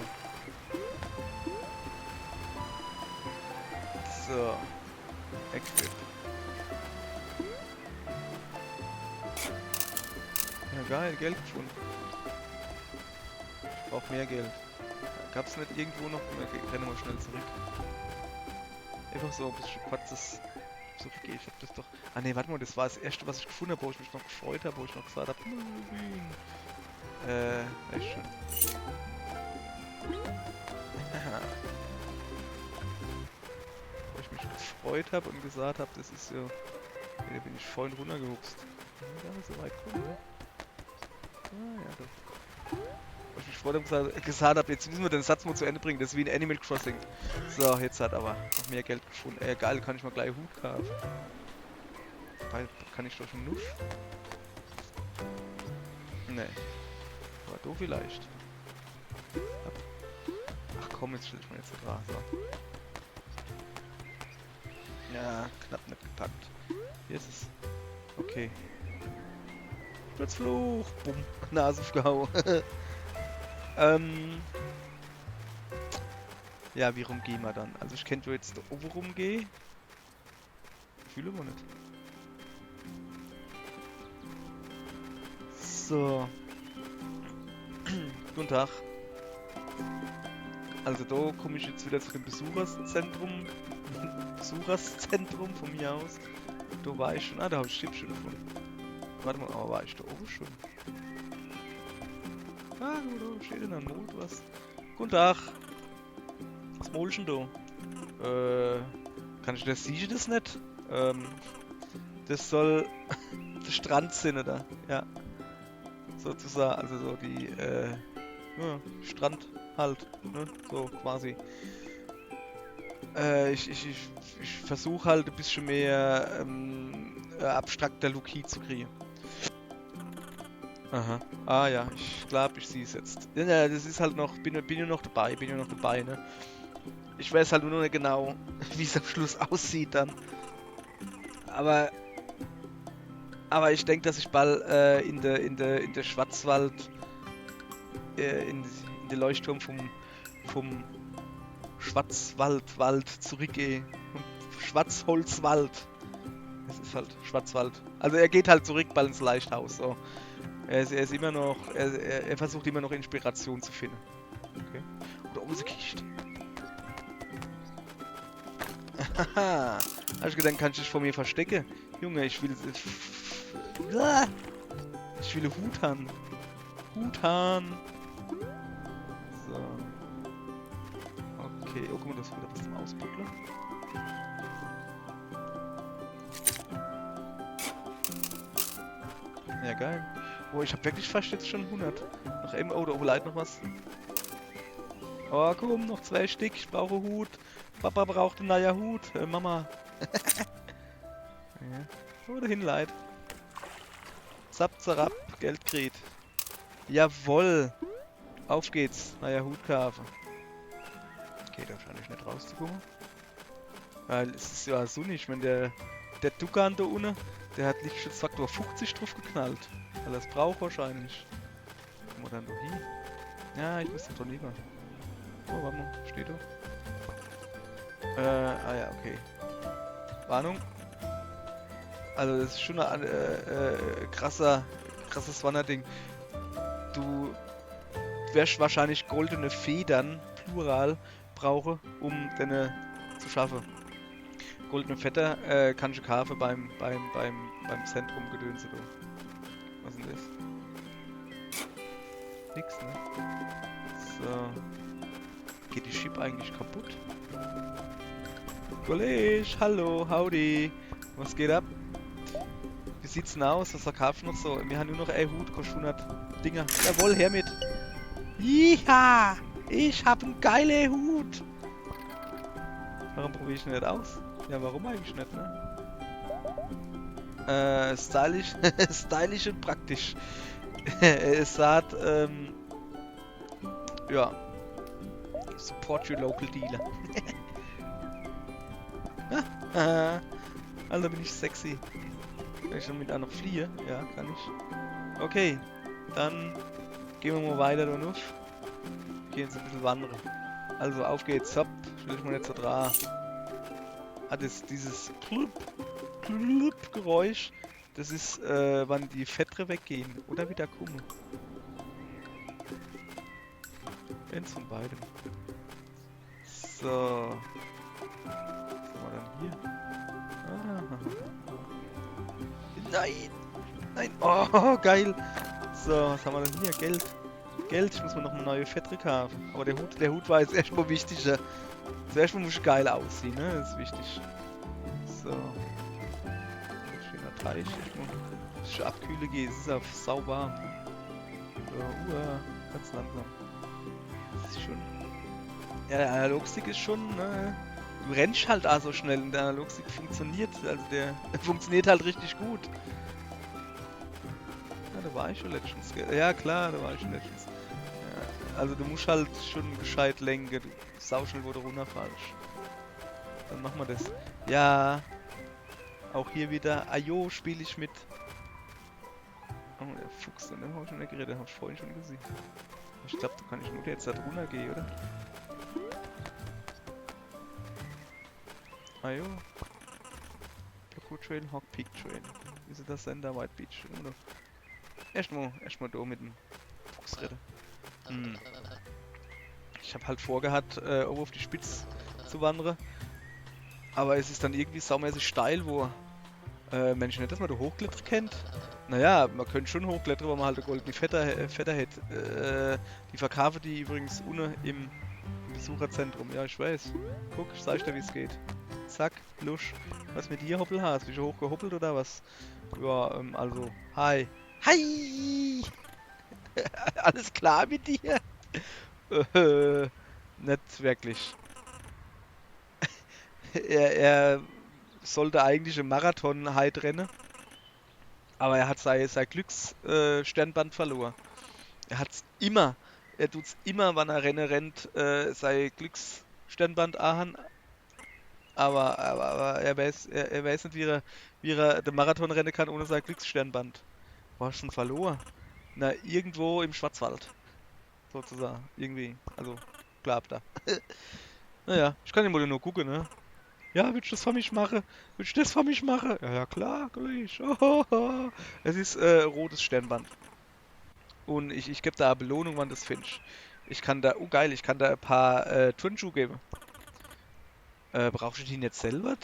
Speaker 1: So. Equip. Ja, geil, Geld gefunden. Ich brauch mehr Geld. Gab's nicht irgendwo noch? Ich renne mal schnell zurück. Einfach so ein bisschen kurzes zurückgehen. Ich hab das doch. Ah ne, warte mal, das war das erste, was ich gefunden habe, wo ich mich noch gefreut habe, wo ich noch gesagt habe. Echt schön. Wo ich mich gefreut habe und gesagt habe, das ist so. Da bin ich vorhin runtergehuckst. Ja, so weit kommen, ne? Ah ja, doch. Wo ich mich vorhin gesagt habe, jetzt müssen wir den Satz mal zu Ende bringen, das ist wie in Animal Crossing. So, jetzt hat aber noch mehr Geld gefunden. Geil, kann ich mal gleich Hut kaufen. Kann ich doch schon Nuff? Nee. Aber du vielleicht. Ach komm, jetzt stell ich mal jetzt da. So. Ja, knapp nicht gepackt. Hier ist es. Okay. Sturzfluch! Bumm. Nase aufgehauen. Ja, wie rum gehen wir dann? Also ich könnte jetzt da oben rumgehen. Fühle wir nicht. So. Guten Tag. Also da komme ich jetzt wieder zu dem Besucherzentrum. Besucherzentrum von mir aus. Da war ich schon. Ah, da habe ich Chipsche gefunden. Warte mal, aber war ich da oben schon? Ah, da steht in der Not was. Guten Tag. Was molst du da? Kann ich das? Siehst du das nicht? Das soll der Strand sein, da. Ja. Sozusagen, also so die, ja, Strand halt, ne? So quasi. Ich versuche halt ein bisschen mehr abstrakter Look zu kriegen. Aha. Ah ja, ich glaube, ich sehe es jetzt. Ja, ja, das ist halt noch, bin ja noch dabei, ne? Ich weiß halt nur noch nicht genau, wie es am Schluss aussieht dann. Aber, aber ich denke, dass ich bald in der Schwarzwald, in den Leuchtturm vom Schwarzwaldwald zurückgehe. Schwarzholzwald. Es ist halt Schwarzwald. Also er geht halt zurück bald ins Leichthaus. So. Er ist immer noch, er versucht immer noch Inspiration zu finden. Okay. Oder Musikist. Haha. Hab ich gedacht, kannst du dich vor mir verstecken? Junge, ich will Hut haben. Hut haben. So. Okay, oh guck mal, das ist wieder was zum Ausbuddeln. Ja, geil. Oh, ich hab wirklich fast jetzt schon 100. Noch eben, oh, da oben leidet noch was. Oh, komm, noch 2 Stück. Ich brauche Hut. Papa braucht einen neuen Hut. Mama. Ja. Oh, dahin leid. Zap, zarab, Geld kriegt. Jawoll. Auf geht's. Neuer Hut kaufen. Geht wahrscheinlich nicht rauszukommen. Weil es ist ja sonnig, wenn der Dugan da unten, der hat Lichtschutzfaktor 50 drauf geknallt. Weil er es braucht wahrscheinlich. Kommen wir dann doch hin? Ja, ich muss doch lieber. Oh, warte mal, steht da. Ah ja, okay. Warnung. Also das ist schon ein krasses Wanderding. Du wirst wahrscheinlich goldene Federn, plural, brauchen, um deine zu schaffen. Goldene Feder kannst du kaufen beim Zentrum Gedönse. Was ist denn das? Nix, ne? So. Geht die Ship eigentlich kaputt? Kollege, hallo, howdy. Was geht ab? Wie sieht's denn aus? Was verkaufst du noch so? Wir haben nur noch ein Hut, kostet 100 Dinger. Jawohl, her mit. Jiha! Ich hab einen geilen Hut! Warum probiere ich ihn nicht aus? Ja, warum eigentlich nicht, ne? Stylisch, stylisch und praktisch. Es sagt, ja. Support your local dealer. Alter, bin ich sexy. Kann ich damit auch noch fliehen? Ja, kann ich. Okay, dann gehen wir mal weiter da noch. Gehen jetzt ein bisschen wandern. Also auf geht's, hopp. Stell dich mal nicht so dran. Hat es dieses Geräusch. Das ist, wann die Fettre weggehen oder wieder kommen. Eins von beidem. So. Was haben wir dann hier? Ah. Nein! Nein! Oh, geil! So, was haben wir denn hier? Geld. Geld, ich muss mir noch eine neue Fettre kaufen. Aber der Hut war jetzt erstmal wichtiger. Zuerst mal muss ich geil aussehen, ne? Das ist wichtig. So. Schöner Teich. Ich muss abkühlen gehen, es ist ja sauwarm. So, ganz langsam. Das ist schon. Ja, der Analogstick ist schon, du rennst halt auch so schnell und der Analogstick funktioniert, also der funktioniert halt richtig gut. Ja, da war ich schon letztens. Ja klar, da war ich schon letztens. Ja, also du musst halt schon gescheit lenken, du sauschnell, wo du runterfallst. Dann machen wir das. Ja, auch hier wieder, ajo, spiele ich mit. Oh, der Fuchs, den hab ich schon nicht geredet, hab ich vorhin schon gesehen. Ich glaube, du kannst nur jetzt da drunter gehen, oder? Ajo. Loco Trail, Hawk Peak Trail. Wie ist das denn da? White Beach? Erstmal da mit dem Fuchsritter. Ich habe halt vorgehabt, oben auf die Spitze zu wandern. Aber es ist dann irgendwie saumäßig steil, wo Mensch, nicht, dass man da Hochkletter kennt. Naja, man könnte schon hochklettern, weil man halt eine goldene Feder hätte. Die verkaufen die übrigens unten im Besucherzentrum. Ja, ich weiß. Guck, ich zeig dir, wie es geht. Zack, Lusch. Was mit dir, Hoppelhas? Bist du hochgehoppelt oder was? Ja, also, hi. Hi! Alles klar mit dir? Äh, nicht wirklich. Er sollte eigentlich im Marathon Hyde rennen, aber er hat sein Glücksstirnband verloren. Er hat's immer. Er tut's immer, wann er rennt, sein Glücksstirnband an. Aber er weiß nicht, wie er den Marathon rennen kann ohne sein Glücksstirnband. Wo hast du ihn verloren? Na, irgendwo im Schwarzwald, sozusagen. Irgendwie. Also, glaub da. Naja, ich kann immer nur gucken, ne? Ja, willst du das für mich machen? Willst du das für mich machen? Ja, ja, klar, gleich. Es ist rotes Stirnband. Und ich gebe da eine Belohnung, wann das findest. Ich kann da, oh geil, ich kann da ein paar Turnschuhe geben. Brauchst du die nicht selber?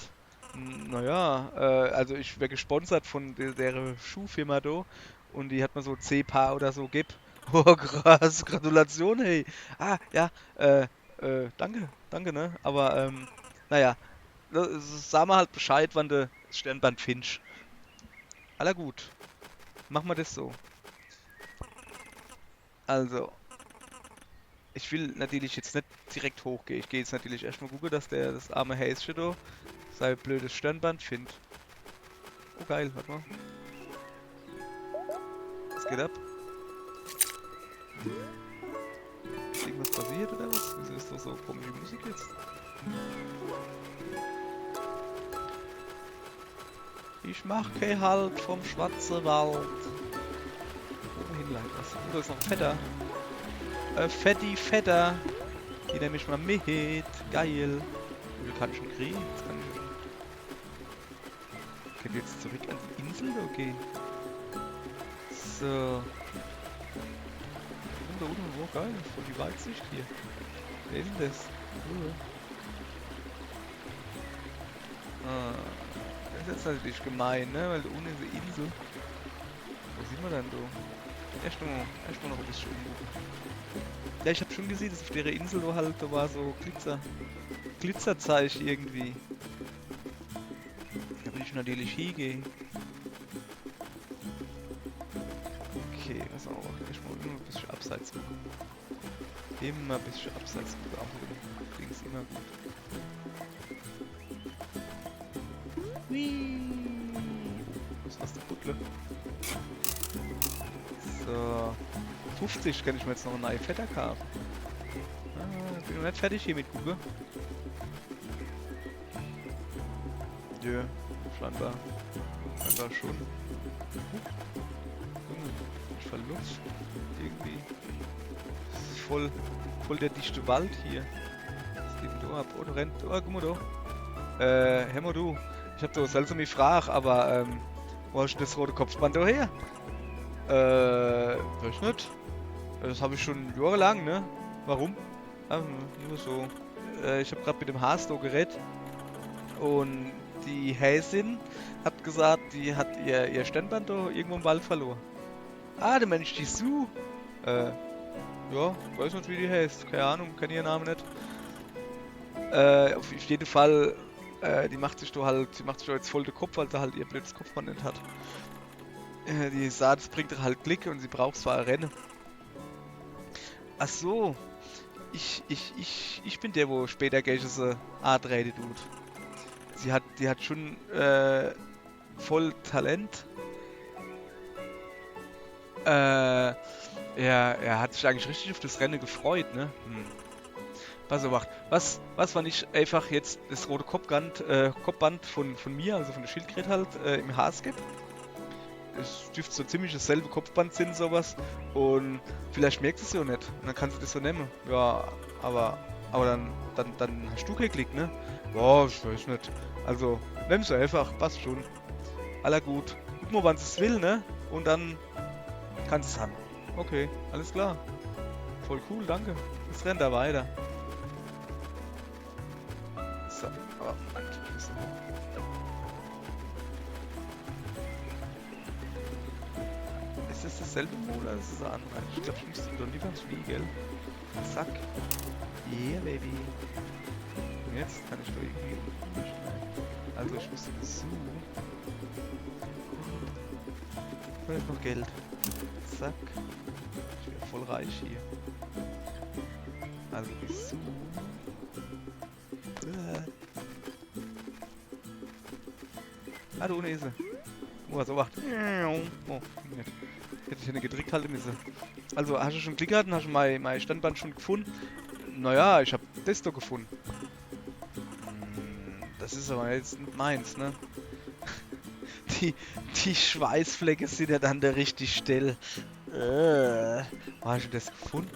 Speaker 1: Naja, also ich wäre gesponsert von der Schuhfirma da und die hat mir so 10 Paar oder so gibt. Oh krass, Gratulation, hey. Ah, ja, danke, ne? Aber, naja, sag mal halt Bescheid, wann du das Stirnband findest. Aller gut, machen wir das so. Also, ich will natürlich jetzt nicht direkt hochgehen. Ich gehe jetzt natürlich erstmal gucken, dass das arme Häschen da sein blödes Stirnband findet. Oh geil, warte mal. Was geht ab? Ist irgendwas passiert oder was? Wieso ist doch so komische Musik jetzt? Ich mach kein Halt vom schwarzen Wald. Wohin lag das? Oh, da ist noch ein Vetter. Fetter. Die nehme ich mal mit. Geil. Wie kann ich ihn kriegen? Jetzt kann ich... Können wir jetzt zurück an die Insel? Okay. So. Und da unten, oh geil. Voll die Weitsicht hier. Wer ist denn das? Ah. Das ist jetzt natürlich gemein, ne? Weil da unten ist eine Insel. Wo sind wir denn da? Erstmal noch ein bisschen umgucken. Ja, ich habe schon gesehen, dass auf der Insel da war so Glitzerzeug irgendwie. Da will ich natürlich hingehen. Okay, was auch. Erstmal immer ein bisschen abseits gucken. Immer ein bisschen abseits gucken. Auch übrigens immer gut. Whee! Was hast du, Butler? So. 50 kann ich mir jetzt noch einen neuen Vetter kaufen. Ah, bin noch nicht fertig hier mit Google. Nö, scheinbar schon. Ich verlust irgendwie. Das ist voll der dichte Wald hier. Was geht denn da ab? Oh, da rennt. Oh, guck mal da. Hemmo du. Ich hab da seltsame Frage, aber wo hast du das rote Kopfband da her? Weiß nicht. Das habe ich schon jahrelang, ne? Warum? Nur so. Ich habe gerade mit dem Haas geredet und die Häsin hat gesagt, die hat ihr Stirnband da irgendwo im Wald verloren. Ah, der Mensch, die Sue. Ja, weiß nicht, wie die heißt. Keine Ahnung, kenne ihren Namen nicht. Auf jeden Fall, die macht sich da jetzt voll den Kopf, weil sie halt ihr blödes Kopfband nicht hat. Die sagt, das bringt ihr halt Glück und sie braucht zwar ein Rennen. Ach so, ich bin der, wo später gleich so Art rede tut. Die hat schon voll Talent. Er hat sich eigentlich richtig auf das Rennen gefreut, ne? Pass auf, was war nicht einfach jetzt das rote Kopfband von mir, also von der Schildkröte halt, im Haas gibt? Es dürfte so ziemlich dasselbe Kopfband sind, sowas. Und vielleicht merkst du es ja nicht. Und dann kannst du das so nehmen. Ja, aber dann hast du keinen Klick, ne? Boah, ich weiß nicht. Also, nimm's einfach, passt schon. Aller gut. Guck mal, wann es will, ne? Und dann kannst du es haben. Okay, alles klar. Voll cool, danke. Es rennt da weiter. So, oh Mann, ich muss Ist das dasselbe Mode oder ist das ein anderer? Ich glaube, ich müsste doch lieber ins Fliegen, gell? Zack. Yeah, baby. Und jetzt kann ich doch irgendwie... ich müsste so. Und jetzt noch Geld. Zack. Ich bin voll reich hier. Also so. Ah, da unten ist sie. Oh, so wacht. Oh, nicht. Hätte ich eine gedrückt halten müssen. Also, hast du schon Glück gehabt? Hast du mein Standband schon gefunden? Naja, ich habe das doch gefunden. Das ist aber jetzt nicht meins, ne? Die Schweißflecke sind ja dann da richtig still. Hast du das gefunden?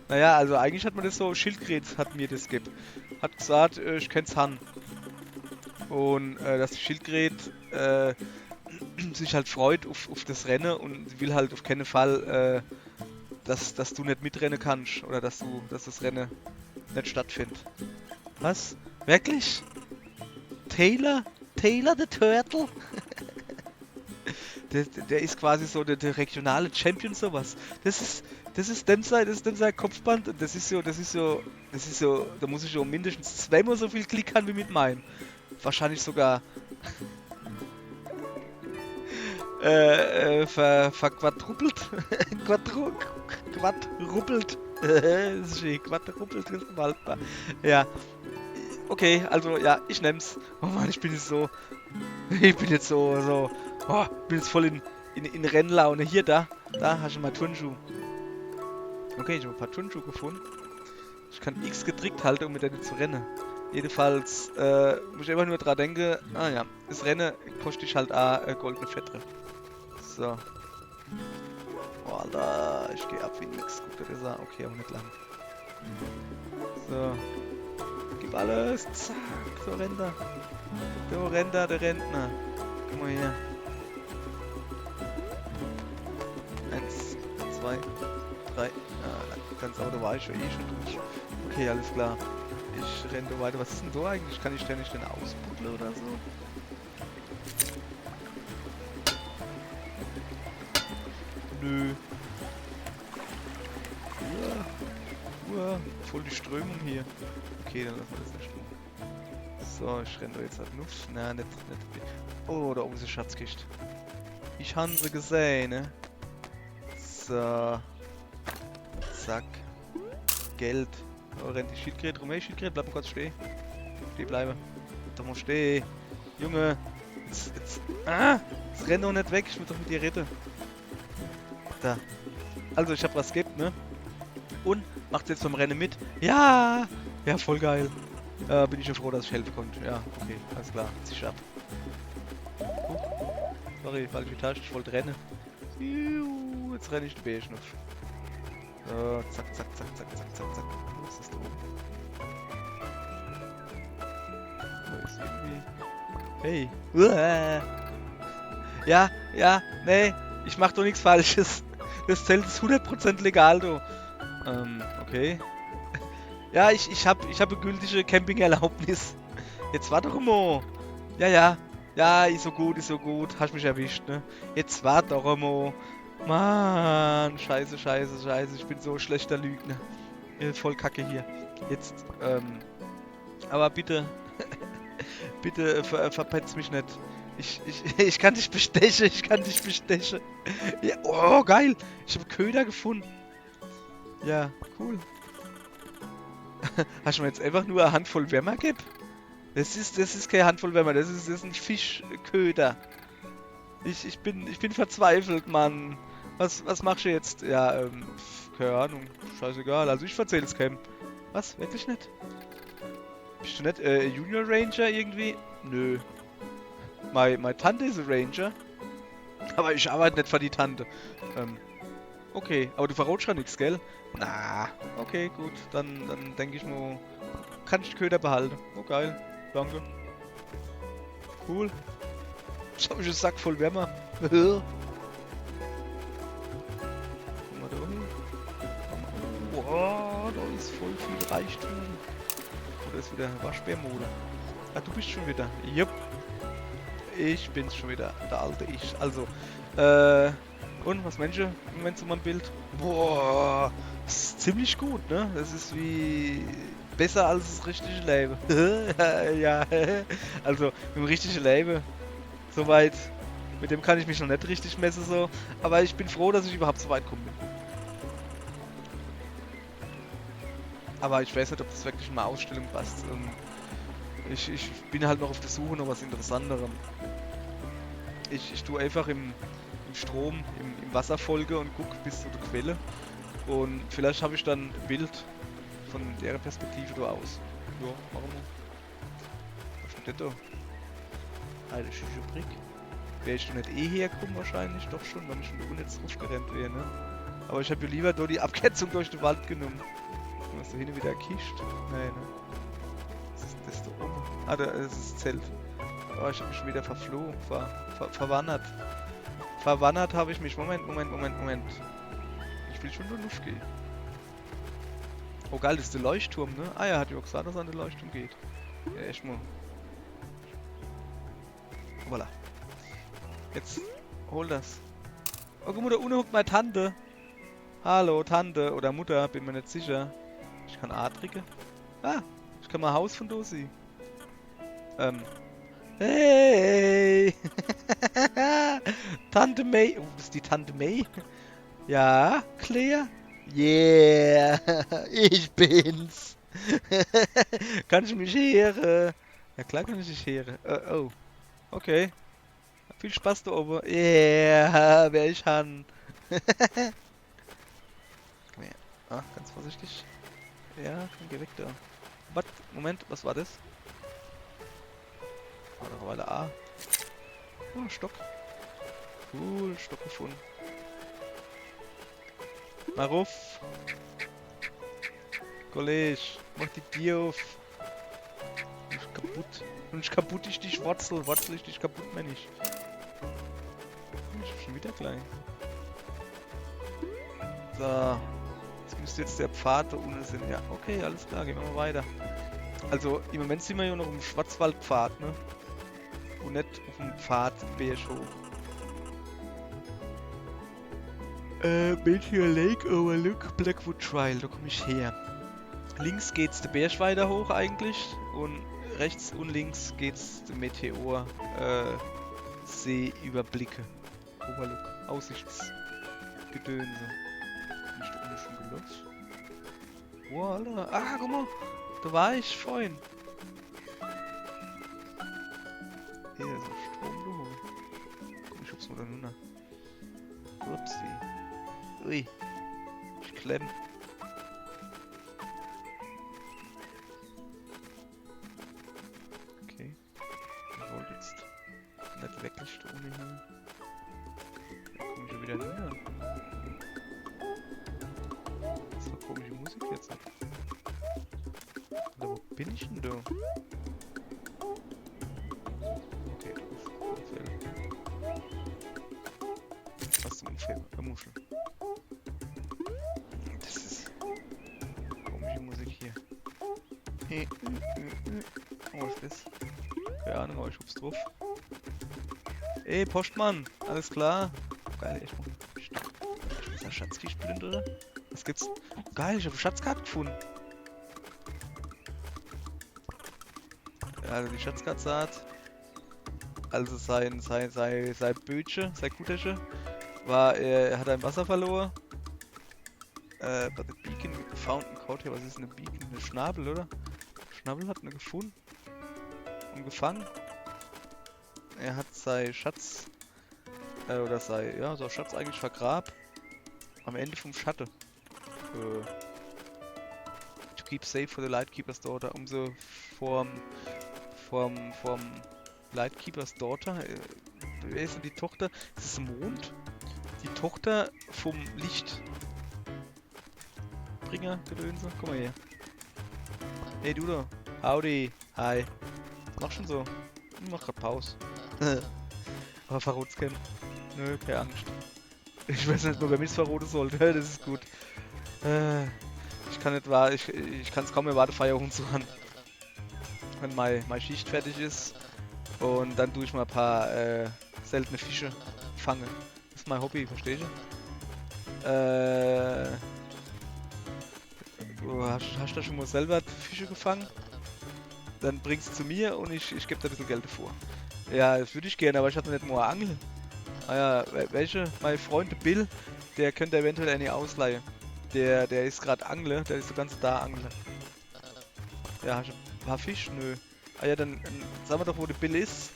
Speaker 1: Naja, also eigentlich hat man das so, Schildkröte hat mir das gegeben. Hat gesagt, ich kenn's Han. Und dass die Schildkröte sich halt freut auf das Rennen und will halt auf keinen Fall, dass du nicht mitrennen kannst oder dass das Rennen nicht stattfindet. Was? Wirklich? Taylor? Taylor the Turtle? der ist quasi so der regionale Champion sowas. Das ist dem sein Kopfband und das ist so, da muss ich so mindestens zweimal so viel Klick haben wie mit meinem. Wahrscheinlich sogar verquadrupelt. Quadrupelt. Das ist schön. Quadrupelt ist gewaltbar. Ja. Okay, also ja, ich nehm's. Oh Mann, ich bin jetzt so. Ich bin jetzt so. Oh, ich bin jetzt voll in Rennlaune. Hier, da hast du mal Turnschuh. Okay, ich habe ein paar Turnschuhe gefunden. Ich kann X gedrückt halten, um mit denen zu rennen. Jedenfalls muss ich einfach nur dran denken, ja, das Rennen kostet ich halt auch goldene Fette. So. Oh, Alter, ich gehe ab wie nix. Guck dir das an. Okay, aber nicht lang. So. Gib alles. Zack. So rennt er. So rennt er, der Rentner. Guck mal hier. 1, 2, 3. Ganz Auto war ich schon durch. Okay, alles klar. Ich renne weiter. Was ist denn so eigentlich? Kann ich den nicht ausbuddeln oder so? Nö. Voll die Strömung hier. Okay, dann lassen wir das nicht tun. So, ich renne da jetzt halt nur. Na, nicht. Oh, da oben ist eine Schatzkiste. Ich habe sie gesehen, ne? So. Zack. Geld. Oh, rennt die Schildkröte rum. Hey, Schildkröte, bleib mal kurz stehen. Steh bleiben. Doch mal stehen. Junge. Jetzt renn doch nicht weg. Ich will doch mit dir reden. Da. Also, ich hab was gibt, ne? Und macht jetzt beim Rennen mit? Ja! Ja, voll geil. Bin ich schon froh, dass ich helfen konnte. Ja, okay, alles klar. Zieh ab. Sorry, falsche Tasche. Ich wollte rennen. Jetzt renne ich den Bärchen auf. So, zack. Wo ist das da oben? Da ist irgendwie... Hey. Ja, nee. Ich mach doch nichts Falsches. Das Zelt ist 100% legal, du. Okay. Ja, ich hab eine gültige Campingerlaubnis. Jetzt warte doch mal. Ja, ist so gut. Hast mich erwischt, ne? Jetzt warte doch mal. Mann, scheiße. Ich bin so ein schlechter Lügner. Voll kacke hier. Jetzt, aber bitte, bitte verpetz mich nicht. Ich kann dich bestechen. Ja, oh, geil. Ich habe Köder gefunden. Ja, cool. Hast du mir jetzt einfach nur eine Handvoll Würmer gegeben? Das ist keine Handvoll Würmer, das ist ein Fischköder. Ich bin verzweifelt, Mann. Was machst du jetzt? Ja, keine Ahnung. Scheißegal. Also ich erzähl's keinem. Was? Wirklich nicht? Bist du nicht Junior Ranger irgendwie? Nö. Meine Tante ist ein Ranger. Aber ich arbeite nicht für die Tante. Okay, aber du verrotst ja nichts, gell? Na, okay, gut. Dann denke ich mal, kann ich die Köder behalten. Oh, geil. Danke. Cool. Jetzt habe ich einen Sack voll Wärmer. Guck mal da unten. Wow, da ist voll viel Reichtum. Oder ist wieder Waschbärmode. Ah, du bist schon wieder. Jupp. Ich bin's schon wieder. Der alte Ich. Also, und was meinst du im Moment zu meinem Bild? Boah, das ist ziemlich gut, ne? Das ist wie besser als das richtige Leben. Ja, also mit dem richtigen Leben, soweit, mit dem kann ich mich noch nicht richtig messen so, aber ich bin froh, dass ich überhaupt so weit gekommen bin. Aber ich weiß nicht, ob das wirklich in eine Ausstellung passt. Ich bin halt noch auf der Suche nach was Interessanterem. Ich tue einfach im Strom, im Wasser folge und gucke bis zu der Quelle. Und vielleicht habe ich dann ein Bild von der Perspektive da aus. Ja, machen wir. Was ist denn das da? Eine schöne Brick. Wäre ich doch nicht eh herkommen wahrscheinlich? Doch schon, wenn ich schon da unten jetzt rausgerannt wäre, ne? Aber ich habe ja lieber da die Abkürzung durch den Wald genommen. Hast du hin wieder Kist? Nein, ne? Was ist das da oben? Ah, da ist das Zelt. Oh, ich habe mich schon wieder verflogen, verwandert. Verwandert habe ich mich. Moment. Ich will schon in die Luft gehen. Oh geil, das ist der Leuchtturm, ne? Ah ja, hat ja auch gesagt, dass es an den Leuchtturm geht. Ja, echt mal. Voilà. Jetzt hol das. Oh, guck mal, da unten hockt meine Tante. Hallo, Tante oder Mutter, bin mir nicht sicher. Ich kann A drücken. Ah, ich kann mal Haus von Dosi. Hey! Tante May. Oh, das ist die Tante May. Ja, Claire? Yeah, ich bin's. Kann ich mich hören? Ja klar kann ich dich hören. Oh, okay. Viel Spaß da oben. Yeah, wer ich han. Komm her. Ah, ganz vorsichtig. Ja, komm, geh weg da. Was? Moment, was war das? War doch weiter A. Oh, Stock. Cool, Stock gefunden. Mal ruf. Kollege, mach die Tür auf. Nicht kaputt. Und nicht kaputt ist die Wurzel. Wurzel ist dich kaputt, Mensch. Ich bin schon wieder klein. So. Jetzt müsste jetzt der Pfad da unten sein. Ja, okay, alles klar, gehen wir mal weiter. Also, im Moment sind wir ja noch im Schwarzwaldpfad, ne? Und nicht auf dem Pfad Bärshof. Meteor Lake Overlook Blackwood Trail, da komme ich her. Links geht's der Berg weiter hoch eigentlich und rechts und links geht's der Meteor See Überblicke. Overlook, Aussichtsgedönse. Bin ich da unten schon gelöscht? Wow, Alter. Ah, guck mal, da war ich vorhin. Hier ist ein Strom, du. Komm, ich hab's mal da runter. Upsi. Ui. Ich klemm. Okay. Ich wollte jetzt nicht wirklich da ohne hin. Da komm ich ja wieder runter. Das ist doch komische Musik jetzt. Alter, wo bin ich denn da? Okay, da ist Unfall. Was zum Unfall? Eine Muschel. Das ist komische Musik hier. Oh, was ist das? Keine Ahnung, aber ich hup's drauf. Ey, Postmann, alles klar? Geil, echt mal. Ich muss eine Schatzkiste plündern. Was gibt's? Geil, ich habe eine Schatzkarte gefunden. Ja, also die Schatzkarte sagt, also sein Bötchen, sein Kuttersche, war, er hat ein Wasser verloren. But the beacon found in Code here. Was ist eine Beacon? Eine Schnabel, oder? Schnabel hat eine gefunden und gefangen. Er hat sein Schatz, oder sein Schatz eigentlich vergraben. Am Ende vom Schatten. To keep safe for the Lightkeeper's Daughter. Umso vorm Lightkeeper's Daughter. Wer ist denn die Tochter? Das ist Mond. Die Tochter vom Lichtbringer, Gedönse. Guck mal her. Hey du da. Howdy. Hi. Mach schon so. Ich mach grad Pause. Aber verrot's kennen. Nö, keine Angst. Ich weiß nicht, wer mich verroten sollte. Das ist gut. Ich kann nicht warten. Ich kann es kaum erwarten, Feierabend zu haben. Wenn meine Schicht fertig ist. Und dann tue ich mal ein paar seltene Fische fangen. Das ist mein Hobby, verstehst du? Du hast da schon mal selber Fische gefangen? Dann bringst du zu mir und ich gebe dir ein bisschen Geld davor. Ja, das würde ich gerne, aber ich hatte nicht mal eine Angel. Ah ja, welche? Mein Freund der Bill, der könnte eventuell eine ausleihen. Der ist gerade Angler, der ist so ganz da Angler. Ja, hast du ein paar Fisch? Nö. Ah ja, dann sag mal doch, wo der Bill ist.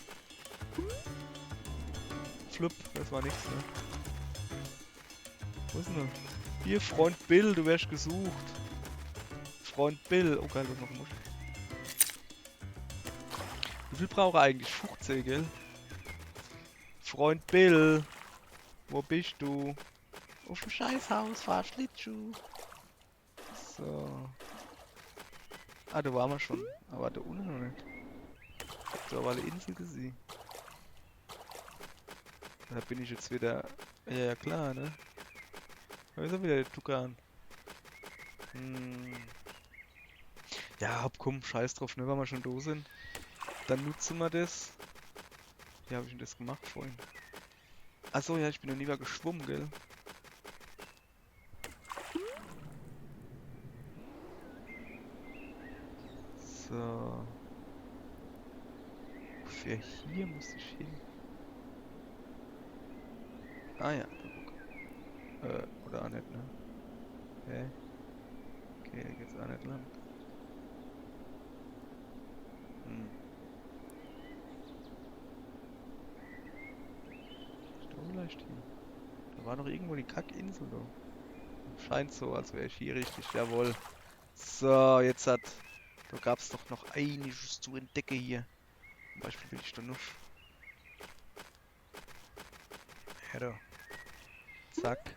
Speaker 1: Flupp, das war nichts, ne? Wo ist denn er? Hier, Freund Bill, du wärst gesucht. Freund Bill. Oh geil, du hast noch einen Muschel. Wie viel braucht er eigentlich? 15, gell? Freund Bill, wo bist du? Auf dem Scheißhaus, fahr Schlittschuh. So. Ah, da waren wir schon. Aber da unten noch nicht. Ich hab da aber eine Insel gesehen. Da bin ich jetzt wieder. Ja, ja klar, ne? Da ist er wieder, der Tukan. Hm. Ja, hopp, komm, scheiß drauf, ne? Wenn wir schon da sind. Dann nutzen wir das. Wie habe ich denn das gemacht vorhin? Achso, ja, ich bin noch nie mal geschwommen, gell? So. Ungefähr hier muss ich hin. Ah ja, da guck. Oder auch nicht, ne? Hä? Okay, da geht's auch nicht lang. Hm. Ist da vielleicht hin? Da war doch irgendwo die Kackinsel, da. Scheint so, als wäre ich hier richtig. Jawohl. So, jetzt hat. Da gab es doch noch einiges zu entdecken hier. Zum Beispiel will ich da noch. Ja, da. Zack.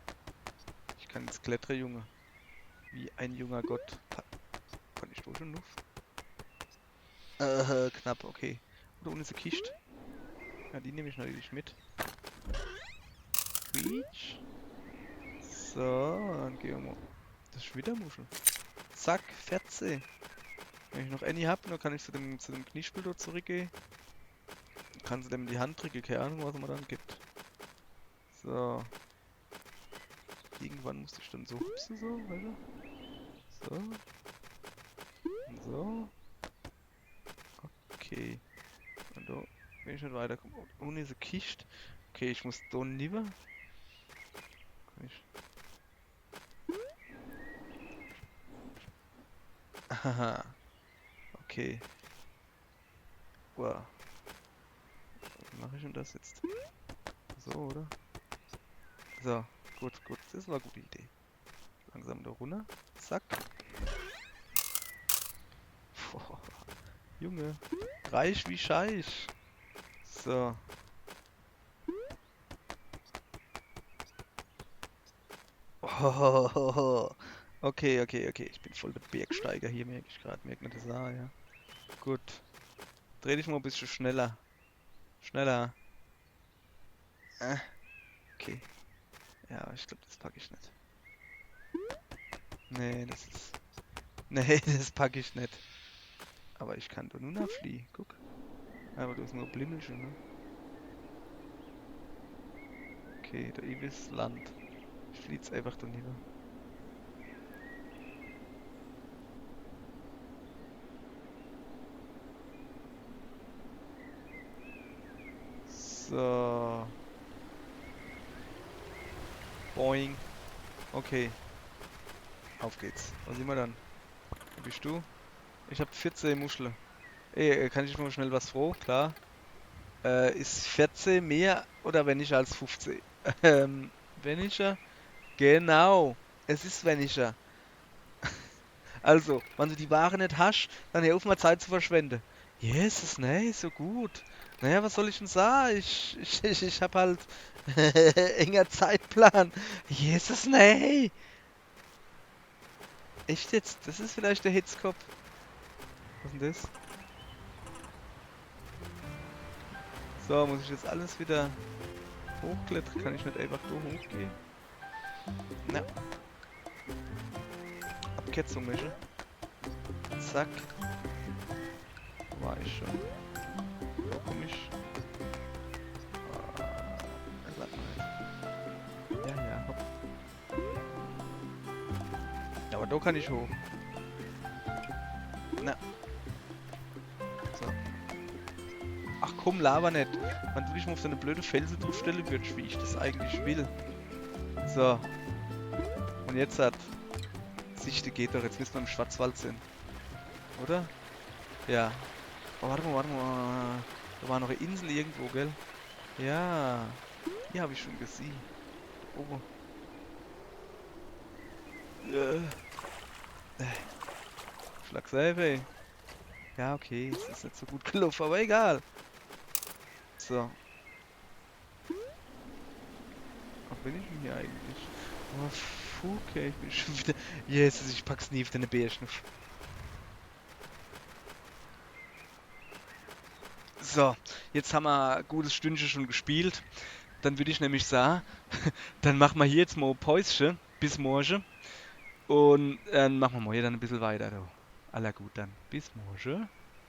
Speaker 1: Ich kann jetzt klettern, Junge. Wie ein junger Gott. Kann ich da schon noch? Knapp, okay. Da unten ist eine Kiste. Ja, die nehme ich natürlich mit. Quietsch. So, dann gehen wir mal. Das ist wieder Muschel. Zack, 14. Wenn ich noch Annie habe, dann kann ich zu dem Kniespiel dort zurückgehen. Kann sie dem in die Hand drücken, keine Ahnung, was man dann gibt. So. Irgendwann musste ich dann so hupsen, so, weißt du? So. Und so. Okay. Und da will ich nicht weiterkommen. Oh, ohne diese Kiste. Okay, ich muss da lieber. Kann ich. Haha. Okay. Wow. Wie mache ich denn das jetzt? So, oder? So, gut, gut. Das war eine gute Idee. Langsam da runter. Zack. Boah. Junge. Reich wie Scheich. So. Oh. Okay, okay, okay. Ich bin voll der Bergsteiger hier, merke ich gerade. Merkt man das auch, ja. Gut. Dreh dich mal ein bisschen schneller. Schneller. Okay. Ja, ich glaube, das packe ich nicht. Nee, das ist. Nee, das packe ich nicht. Aber ich kann doch nur noch fliehen. Guck. Aber du hast nur Blindelchen, ne? Okay, da ist Land. Ich flieh jetzt einfach da nieder. So. Boing. Okay. Auf geht's. Was sehen wir dann? Wo bist du? Ich habe 14 Muscheln. Ey, kann ich mal schnell was froh? Klar. Ist 14 mehr oder weniger als 15? Weniger? Genau. Es ist weniger. Also, wenn du die Ware nicht hast, dann hör auf mal Zeit zu verschwenden. Jesus, nee, so gut. Naja, was soll ich denn sagen? Ich hab halt enger Zeitplan. Jesus, nee. Echt jetzt? Das ist vielleicht der Hitzkopf. Was ist denn das? So, muss ich jetzt alles wieder hochklettern? Kann ich nicht einfach so hochgehen? Na, Abkürzung, Mische. Zack. War ich schon. Wo komm ich? Sag mal. Ja, ja, hopp. Ja, aber da kann ich hoch. komm, laber nicht. Wann du dich mal auf so eine blöde Felsen draufstellen würdest, wie ich das eigentlich will. So. Und jetzt hat... Sichte geht doch, jetzt müssen wir im Schwarzwald sind. Oder? Ja. Oh, warte mal, warte mal. Da war noch eine Insel irgendwo, gell? Ja. Hier habe ich schon gesehen. Oh. Schlag selber, ey. Ja, okay, es ist nicht so gut gelaufen, aber egal. So. Wo bin ich denn hier eigentlich? Oh, fuck, ey, ich bin schon wieder... Jesus, ich pack's nie auf deine Bärschnuff. So, jetzt haben wir ein gutes Stündchen schon gespielt. Dann würde ich nämlich sagen, dann machen wir hier jetzt mal ein Päuschen bis morgen. Und dann machen wir mal hier dann ein bisschen weiter. Du. Aller gut dann. Bis morgen.